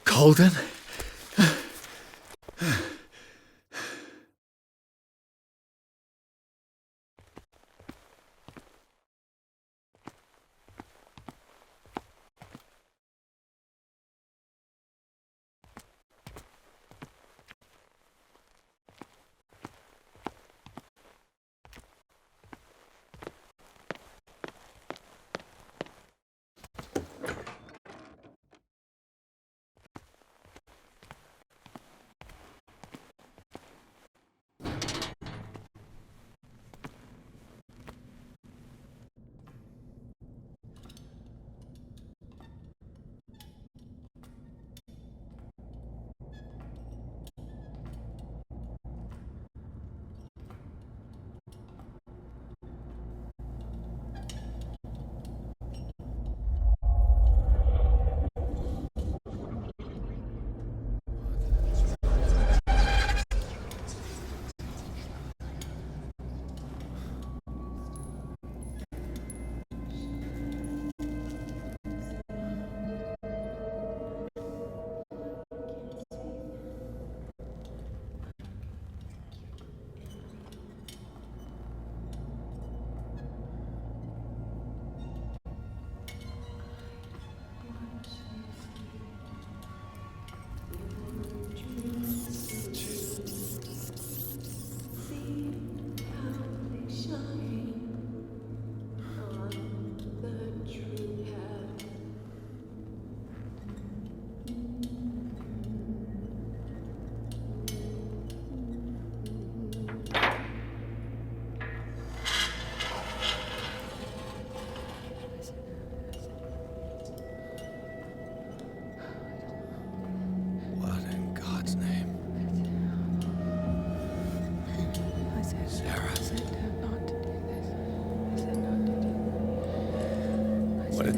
Colden?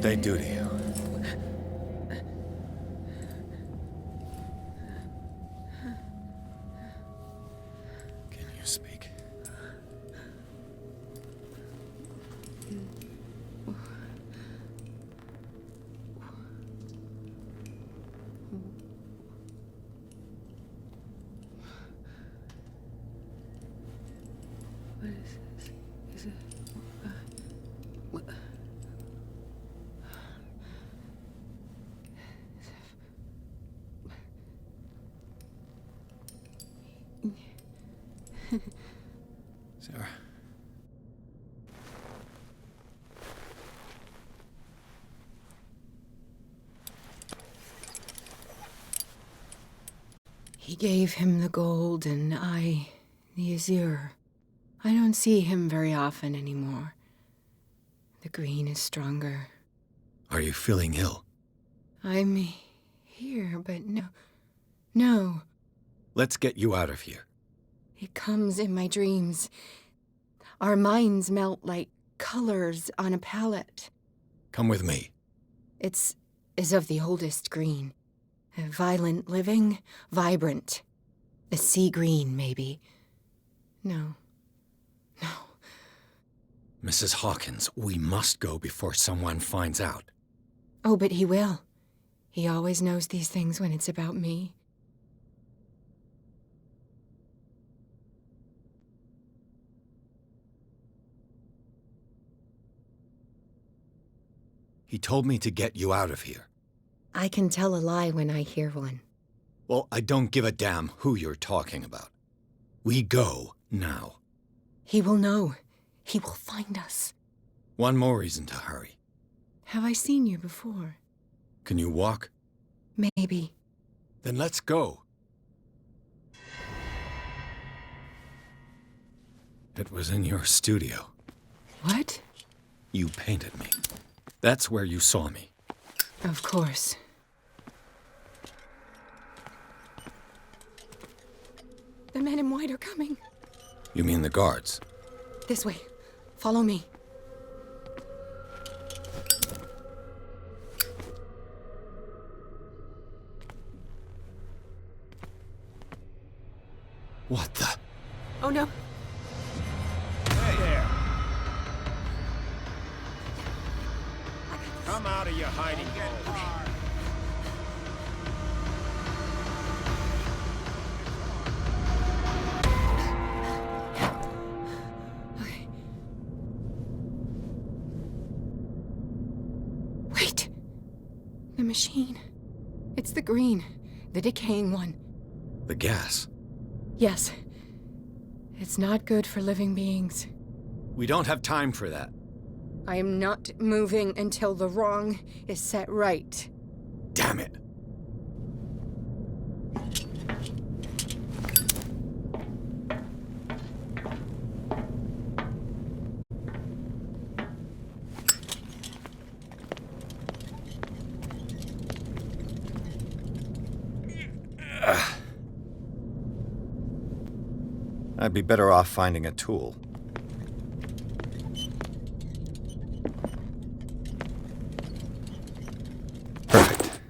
they do to you? Can you speak?
What is this? Is it... what?
Sarah.
He gave him the gold and I the azure. I don't see him very often anymore. The green is stronger.
Are you feeling ill?
I'm here, but no.
Let's get you out of here.
It comes in my dreams. Our minds melt like colors on a palette.
Come with me.
It's of the oldest green. Violent living, vibrant. A sea green, maybe. No.
Mrs. Hawkins, we must go before someone finds out.
Oh, but he will. He always knows these things when it's about me.
He told me to get you out of here.
I can tell a lie when I hear one.
Well, I don't give a damn who you're talking about. We go now.
He will know. He will find us.
One more reason to hurry.
Have I seen you before?
Can you walk?
Maybe.
Then let's go. It was in your studio.
What?
You painted me. That's where you saw me.
Of course. The men in white are coming.
You mean the guards?
This way. Follow me.
What the?
Oh no.
Hey there! Come out of your hiding hole.
Wait. The machine. It's the green. The decaying one.
The gas.
Yes. It's not good for living beings.
We don't have time for that.
I am not moving until the wrong is set right.
Damn it. I'd be better off finding a tool. Perfect.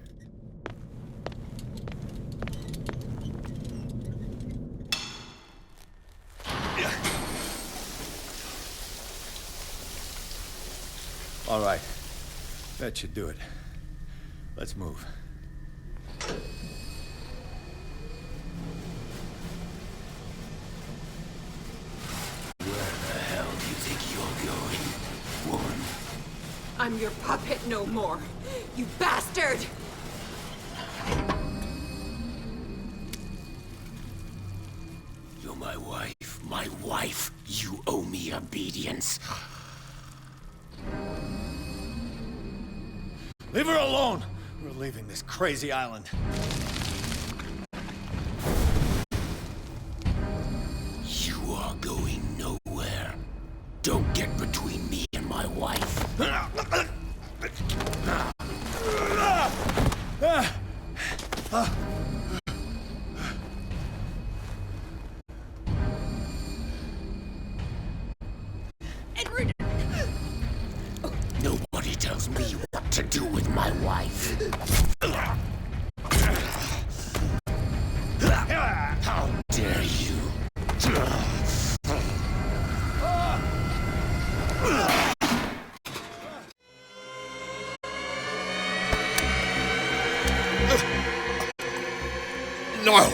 All right. That should do it. Let's move.
I'm your puppet no more, you bastard!
You're my wife. My wife. You owe me obedience.
Leave her alone! We're leaving this crazy island.
You are going nowhere. Don't get between me and my wife. Nobody tells me what to do with my wife. How dare you? No!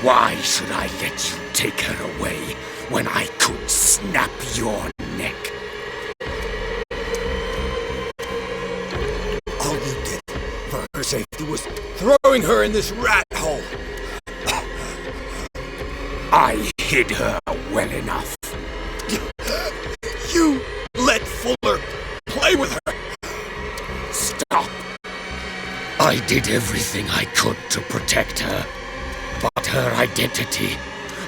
Why should I let you take her away when I could snap your neck?
All you did for her safety was throwing her in this rat hole.
I hid her well enough.
You let Fuller play with her.
Stop. I did everything I could to protect her. But her identity,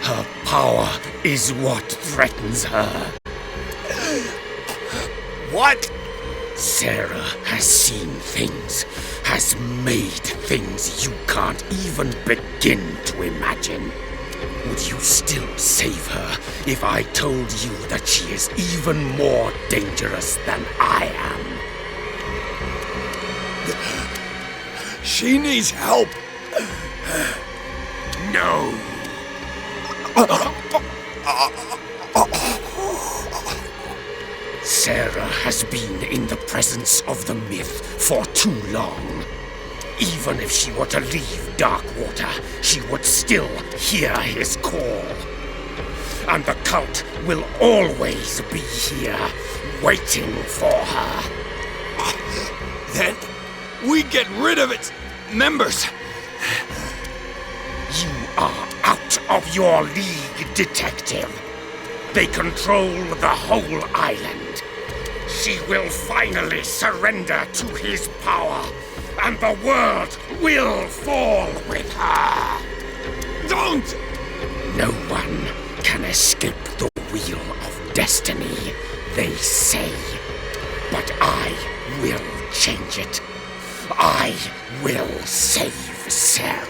her power, is what threatens her.
What?
Sarah has seen things, has made things you can't even begin to imagine. Would you still save her if I told you that she is even more dangerous than I am?
She needs help.
No. Sarah has been in the presence of the myth for too long. Even if she were to leave Darkwater, she would still hear his call. And the cult will always be here, waiting for her.
Then we get rid of its members.
You are out of your league, detective. They control the whole island. She will finally surrender to his power, and the world will fall with her.
Don't!
No one can escape the wheel of destiny, they say. But I will change it. I will save Sarah.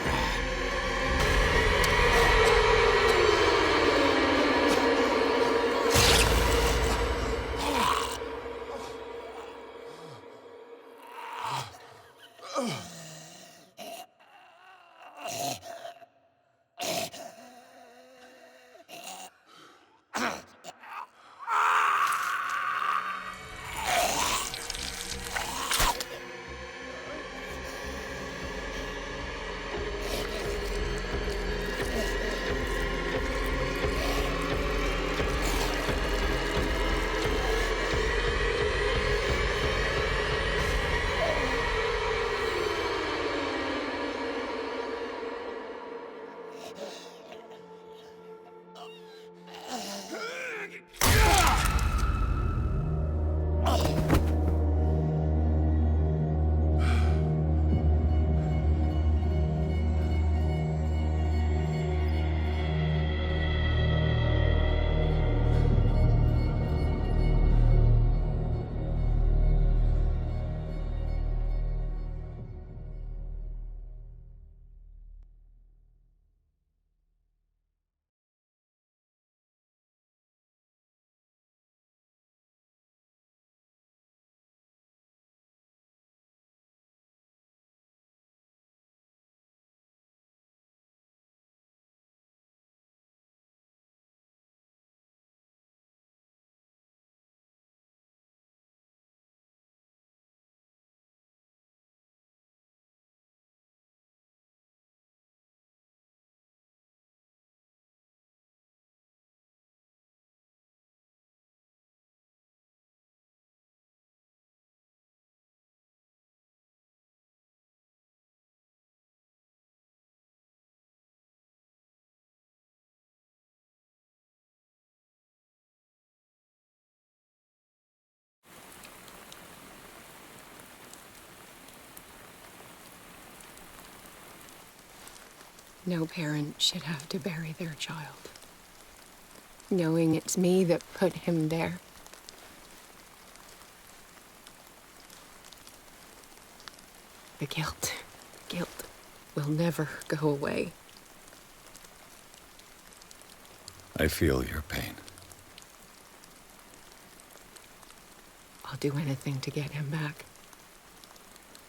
No parent should have to bury their child, knowing it's me that put him there. The guilt will never go away.
I feel your pain.
I'll do anything to get him back.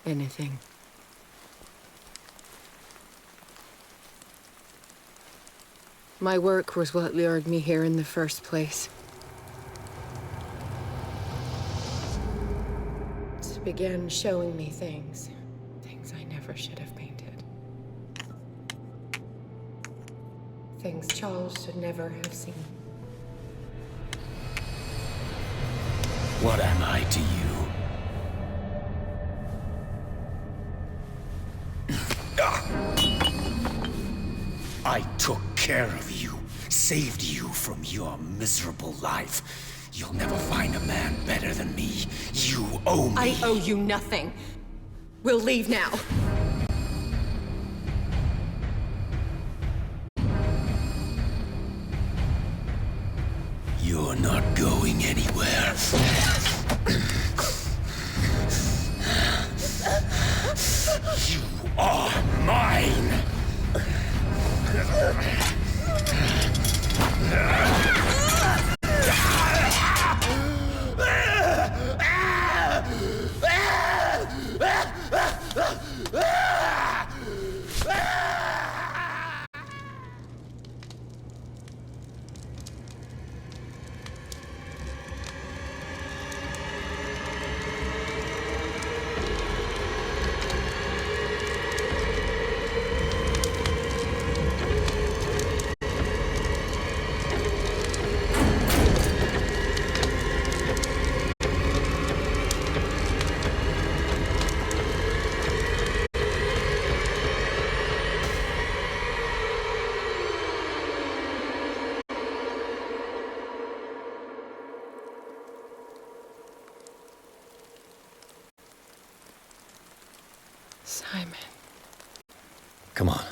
anything. My work was what lured me here in the first place. It began showing me things I never should have painted. Things Charles should never have seen.
What am I to you? I took care of you, saved you from your miserable life. You'll never find a man better than me. You owe me.
I owe you nothing. We'll leave now.
You're not going anywhere. You are mine!
Simon.
Come on.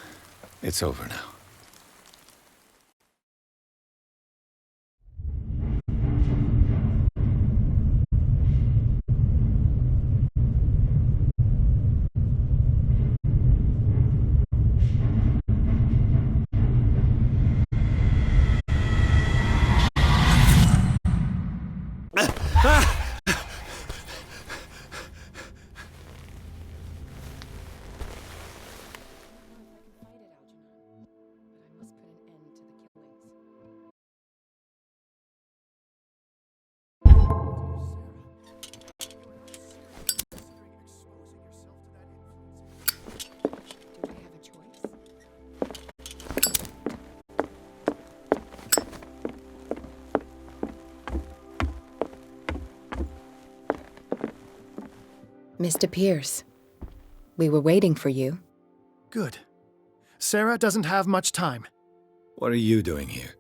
It's over now.
Mr. Pierce, we were waiting for you.
Good. Sarah doesn't have much time.
What are you doing here?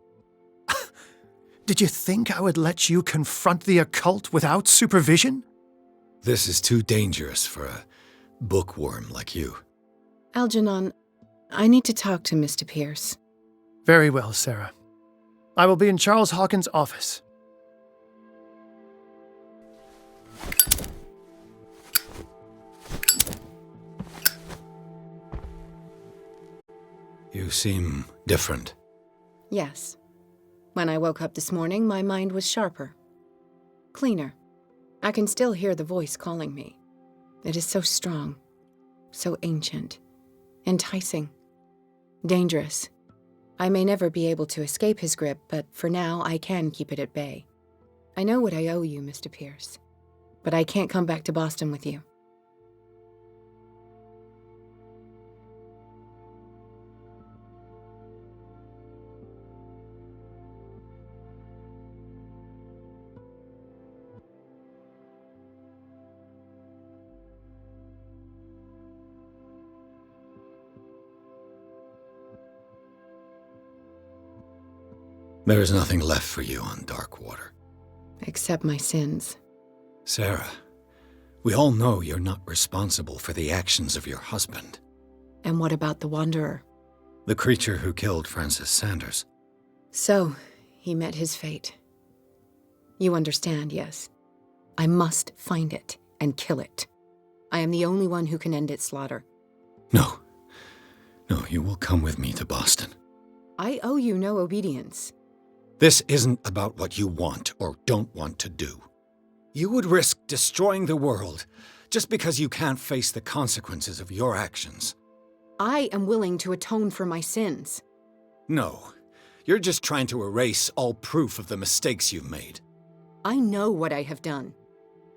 Did you think I would let you confront the occult without supervision?
This is too dangerous for a bookworm like you.
Algernon, I need to talk to Mr. Pierce.
Very well, Sarah. I will be in Charles Hawkins' office.
You seem different.
Yes. When I woke up this morning, my mind was sharper. Cleaner. I can still hear the voice calling me. It is so strong, so ancient, enticing, dangerous. I may never be able to escape his grip, but for now I can keep it at bay. I know what I owe you, Mr. Pierce, but I can't come back to Boston with you.
There is nothing left for you on Darkwater.
Except my sins.
Sarah, we all know you're not responsible for the actions of your husband.
And what about the Wanderer?
The creature who killed Francis Sanders.
So, he met his fate. You understand, yes? I must find it and kill it. I am the only one who can end its slaughter.
No. No, you will come with me to Boston.
I owe you no obedience.
This isn't about what you want or don't want to do. You would risk destroying the world Just because you can't face the consequences of your actions.
I am willing to atone for my sins.
No. You're just trying to erase all proof of the mistakes you've made.
I know what I have done.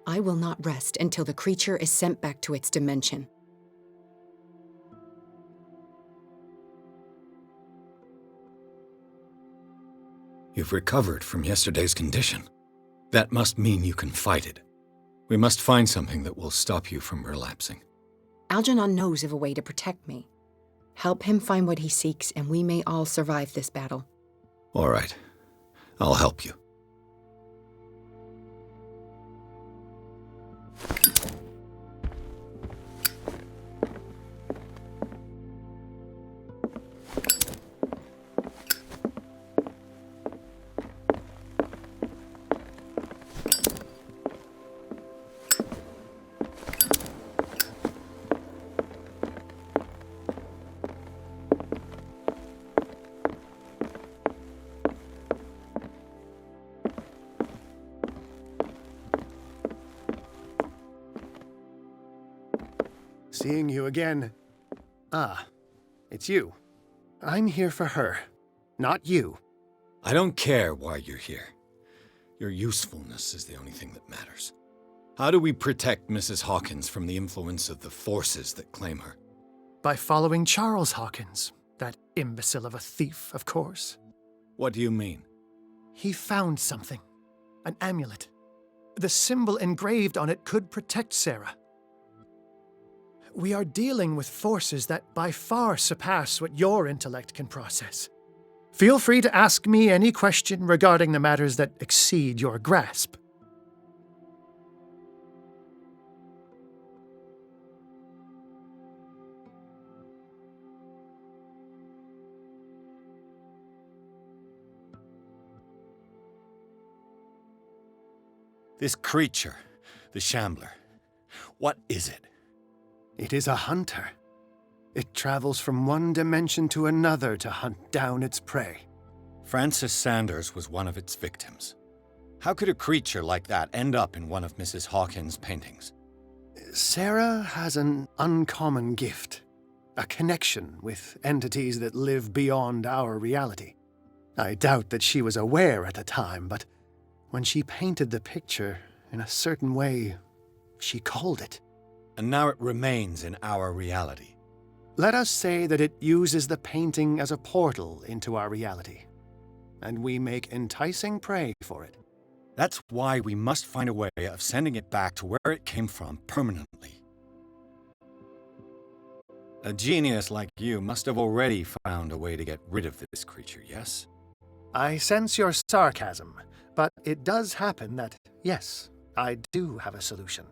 I will not rest until the creature is sent back to its dimension.
You've recovered from yesterday's condition. That must mean you can fight it. We must find something that will stop you from relapsing.
Algernon knows of a way to protect me. Help him find what he seeks, and we may all survive this battle.
All right. I'll help you.
Seeing you again. Ah, it's you. I'm here for her, not you.
I don't care why you're here. Your usefulness is the only thing that matters. How do we protect Mrs. Hawkins from the influence of the forces that claim her?
By following Charles Hawkins, that imbecile of a thief, of course.
What do you mean?
He found something. An amulet. The symbol engraved on it could protect Sarah. We are dealing with forces that by far surpass what your intellect can process. Feel free to ask me any question regarding the matters that exceed your grasp.
This creature, the Shambler, what is it?
It is a hunter. It travels from one dimension to another to hunt down its prey.
Francis Sanders was one of its victims. How could a creature like that end up in one of Mrs. Hawkins' paintings?
Sarah has an uncommon gift. A connection with entities that live beyond our reality. I doubt that she was aware at the time, but when she painted the picture in a certain way, she called it.
And now it remains in our reality.
Let us say that it uses the painting as a portal into our reality, and we make enticing prey for it.
That's why we must find a way of sending it back to where it came from permanently. A genius like you must have already found a way to get rid of this creature, yes?
I sense your sarcasm, but it does happen that, yes, I do have a solution.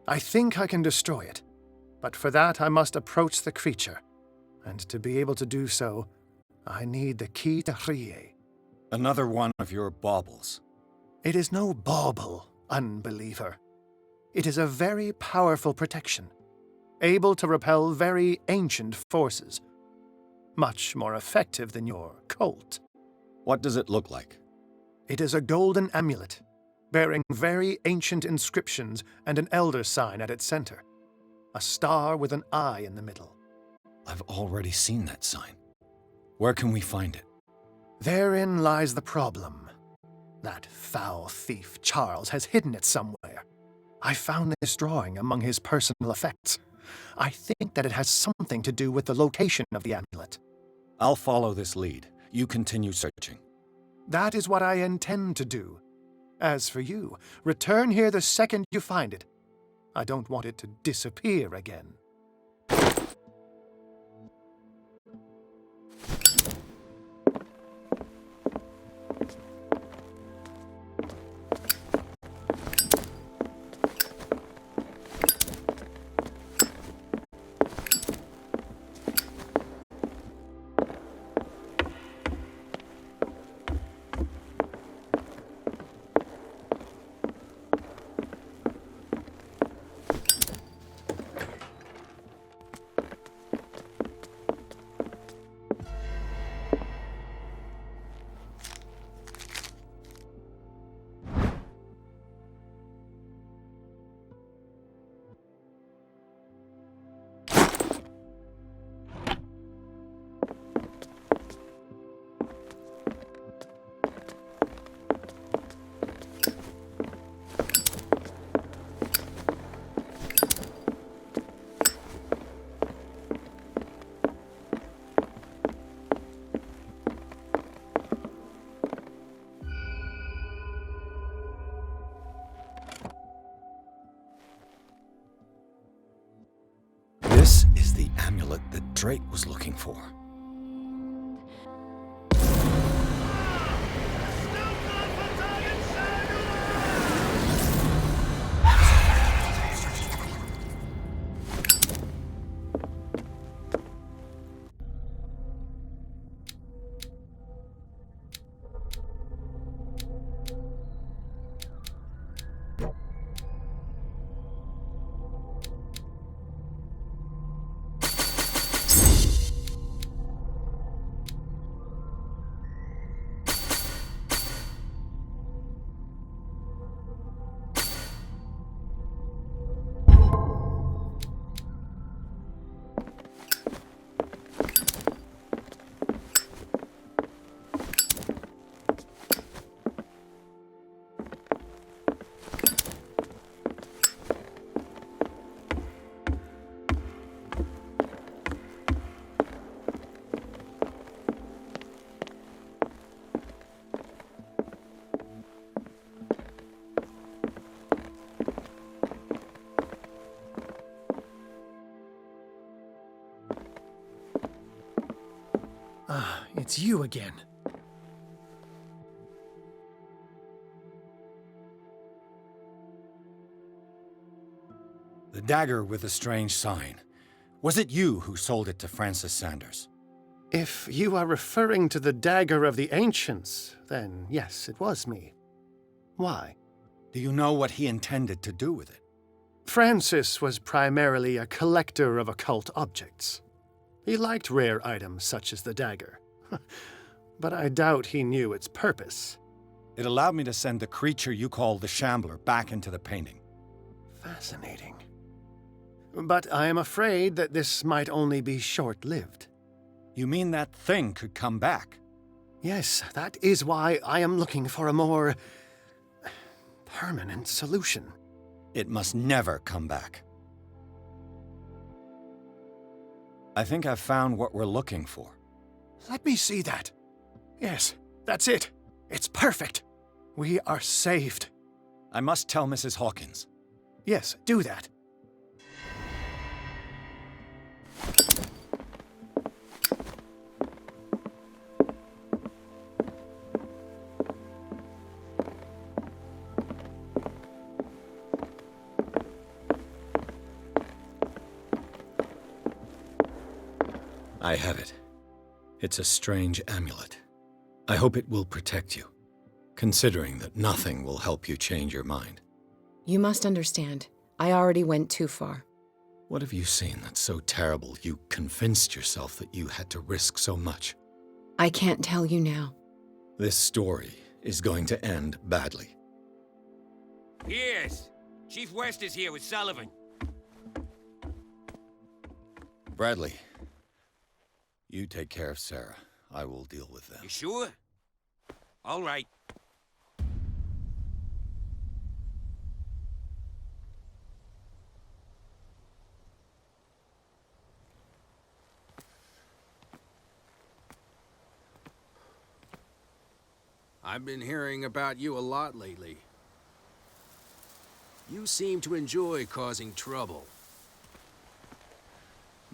I think I can destroy it, but for that I must approach the creature, and to be able to do so, I need the key to Rie.
Another one of your baubles.
It is no bauble, unbeliever. It is a very powerful protection, able to repel very ancient forces. Much more effective than your Colt.
What does it look like?
It is a golden amulet, bearing very ancient inscriptions and an elder sign at its center. A star with an eye in the middle.
I've already seen that sign. Where can we find it?
Therein lies the problem. That foul thief Charles has hidden it somewhere. I found this drawing among his personal effects. I think that it has something to do with the location of the amulet.
I'll follow this lead. You continue searching.
That is what I intend to do. As for you, return here the second you find it. I don't want it to disappear again.
Drake was looking for.
Ah, it's you again.
The dagger with the strange sign. Was it you who sold it to Francis Sanders?
If you are referring to the dagger of the ancients, then yes, it was me. Why?
Do you know what he intended to do with it?
Francis was primarily a collector of occult objects. He liked rare items such as the dagger. But I doubt he knew its purpose.
It allowed me to send the creature you call the Shambler back into the painting.
Fascinating. But I am afraid that this might only be short-lived.
You mean that thing could come back?
Yes, that is why I am looking for a more permanent solution.
It must never come back. I think I've found what we're looking for.
Let me see that. Yes, that's it. It's perfect. We are saved.
I must tell Mrs. Hawkins.
Yes, do that.
I have it. It's a strange amulet. I hope it will protect you, considering that nothing will help you change your mind.
You must understand, I already went too far.
What have you seen that's so terrible you convinced yourself that you had to risk so much?
I can't tell you now.
This story is going to end badly.
Yes. Chief West is here with Sullivan.
Bradley, you take care of Sarah. I will deal with them.
You sure? All right.
I've been hearing about you a lot lately. You seem to enjoy causing trouble.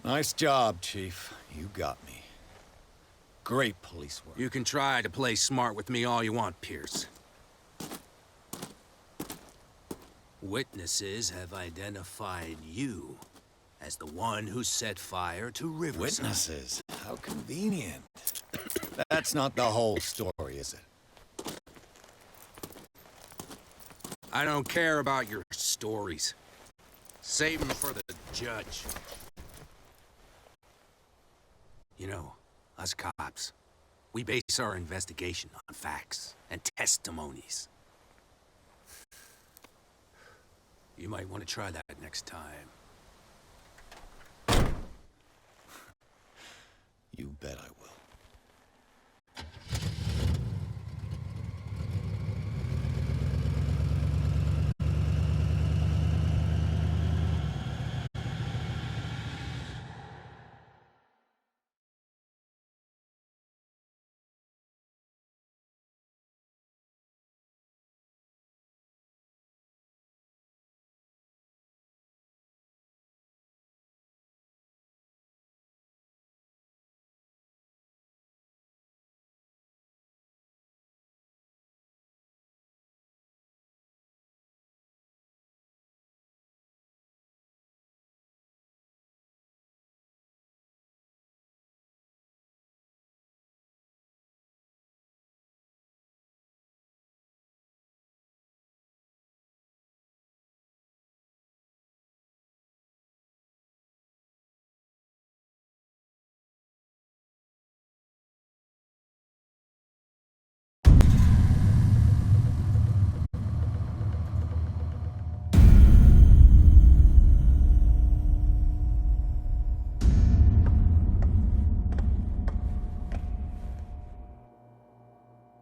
Nice job, Chief. You got me. Great police work.
You can try to play smart with me all you want, Pierce. Witnesses have identified you as the one who set fire to Riverside.
Witnesses? How convenient. That's not the whole story, is it?
I don't care about your stories. Save them for the judge. You know, us cops, we base our investigation on facts and testimonies. You might want to try that next time.
You bet I will.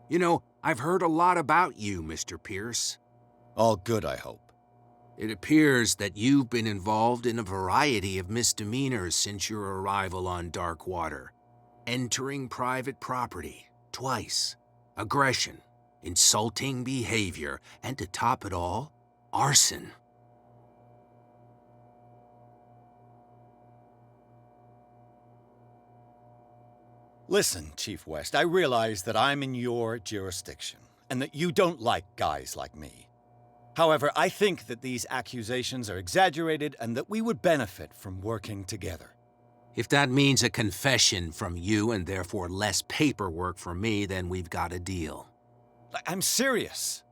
You know, I've heard a lot about you, Mr. Pierce.
All good, I hope.
It appears that you've been involved in a variety of misdemeanors since your arrival on Darkwater. Entering private property, twice. Aggression, insulting behavior, and to top it all, arson.
Listen, Chief West, I realize that I'm in your jurisdiction, and that you don't like guys like me. However, I think that these accusations are exaggerated and that we would benefit from working together.
If that means a confession from you and therefore less paperwork for me, then we've got a deal.
I'm serious.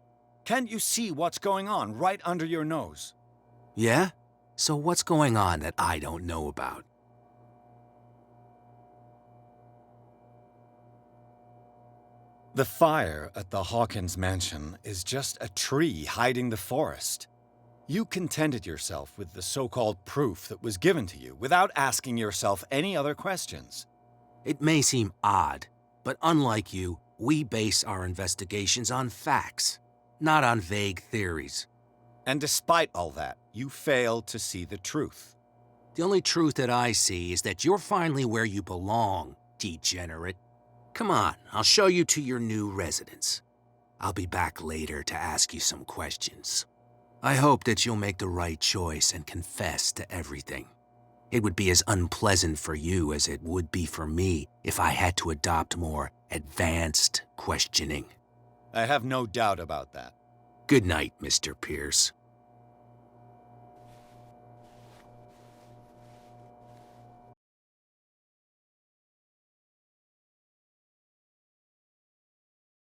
Can't you see what's going on right under your nose?
Yeah? So what's going on that I don't know about?
The fire at the Hawkins mansion is just a tree hiding the forest. You contented yourself with the so-called proof that was given to you without asking yourself any other questions.
It may seem odd, but unlike you, we base our investigations on facts, not on vague theories.
And despite all that, you fail to see the truth.
The only truth that I see is that you're finally where you belong, degenerate. Come on, I'll show you to your new residence. I'll be back later to ask you some questions. I hope that you'll make the right choice and confess to everything. It would be as unpleasant for you as it would be for me if I had to adopt more advanced questioning.
I have no doubt about that.
Good night, Mr. Pierce.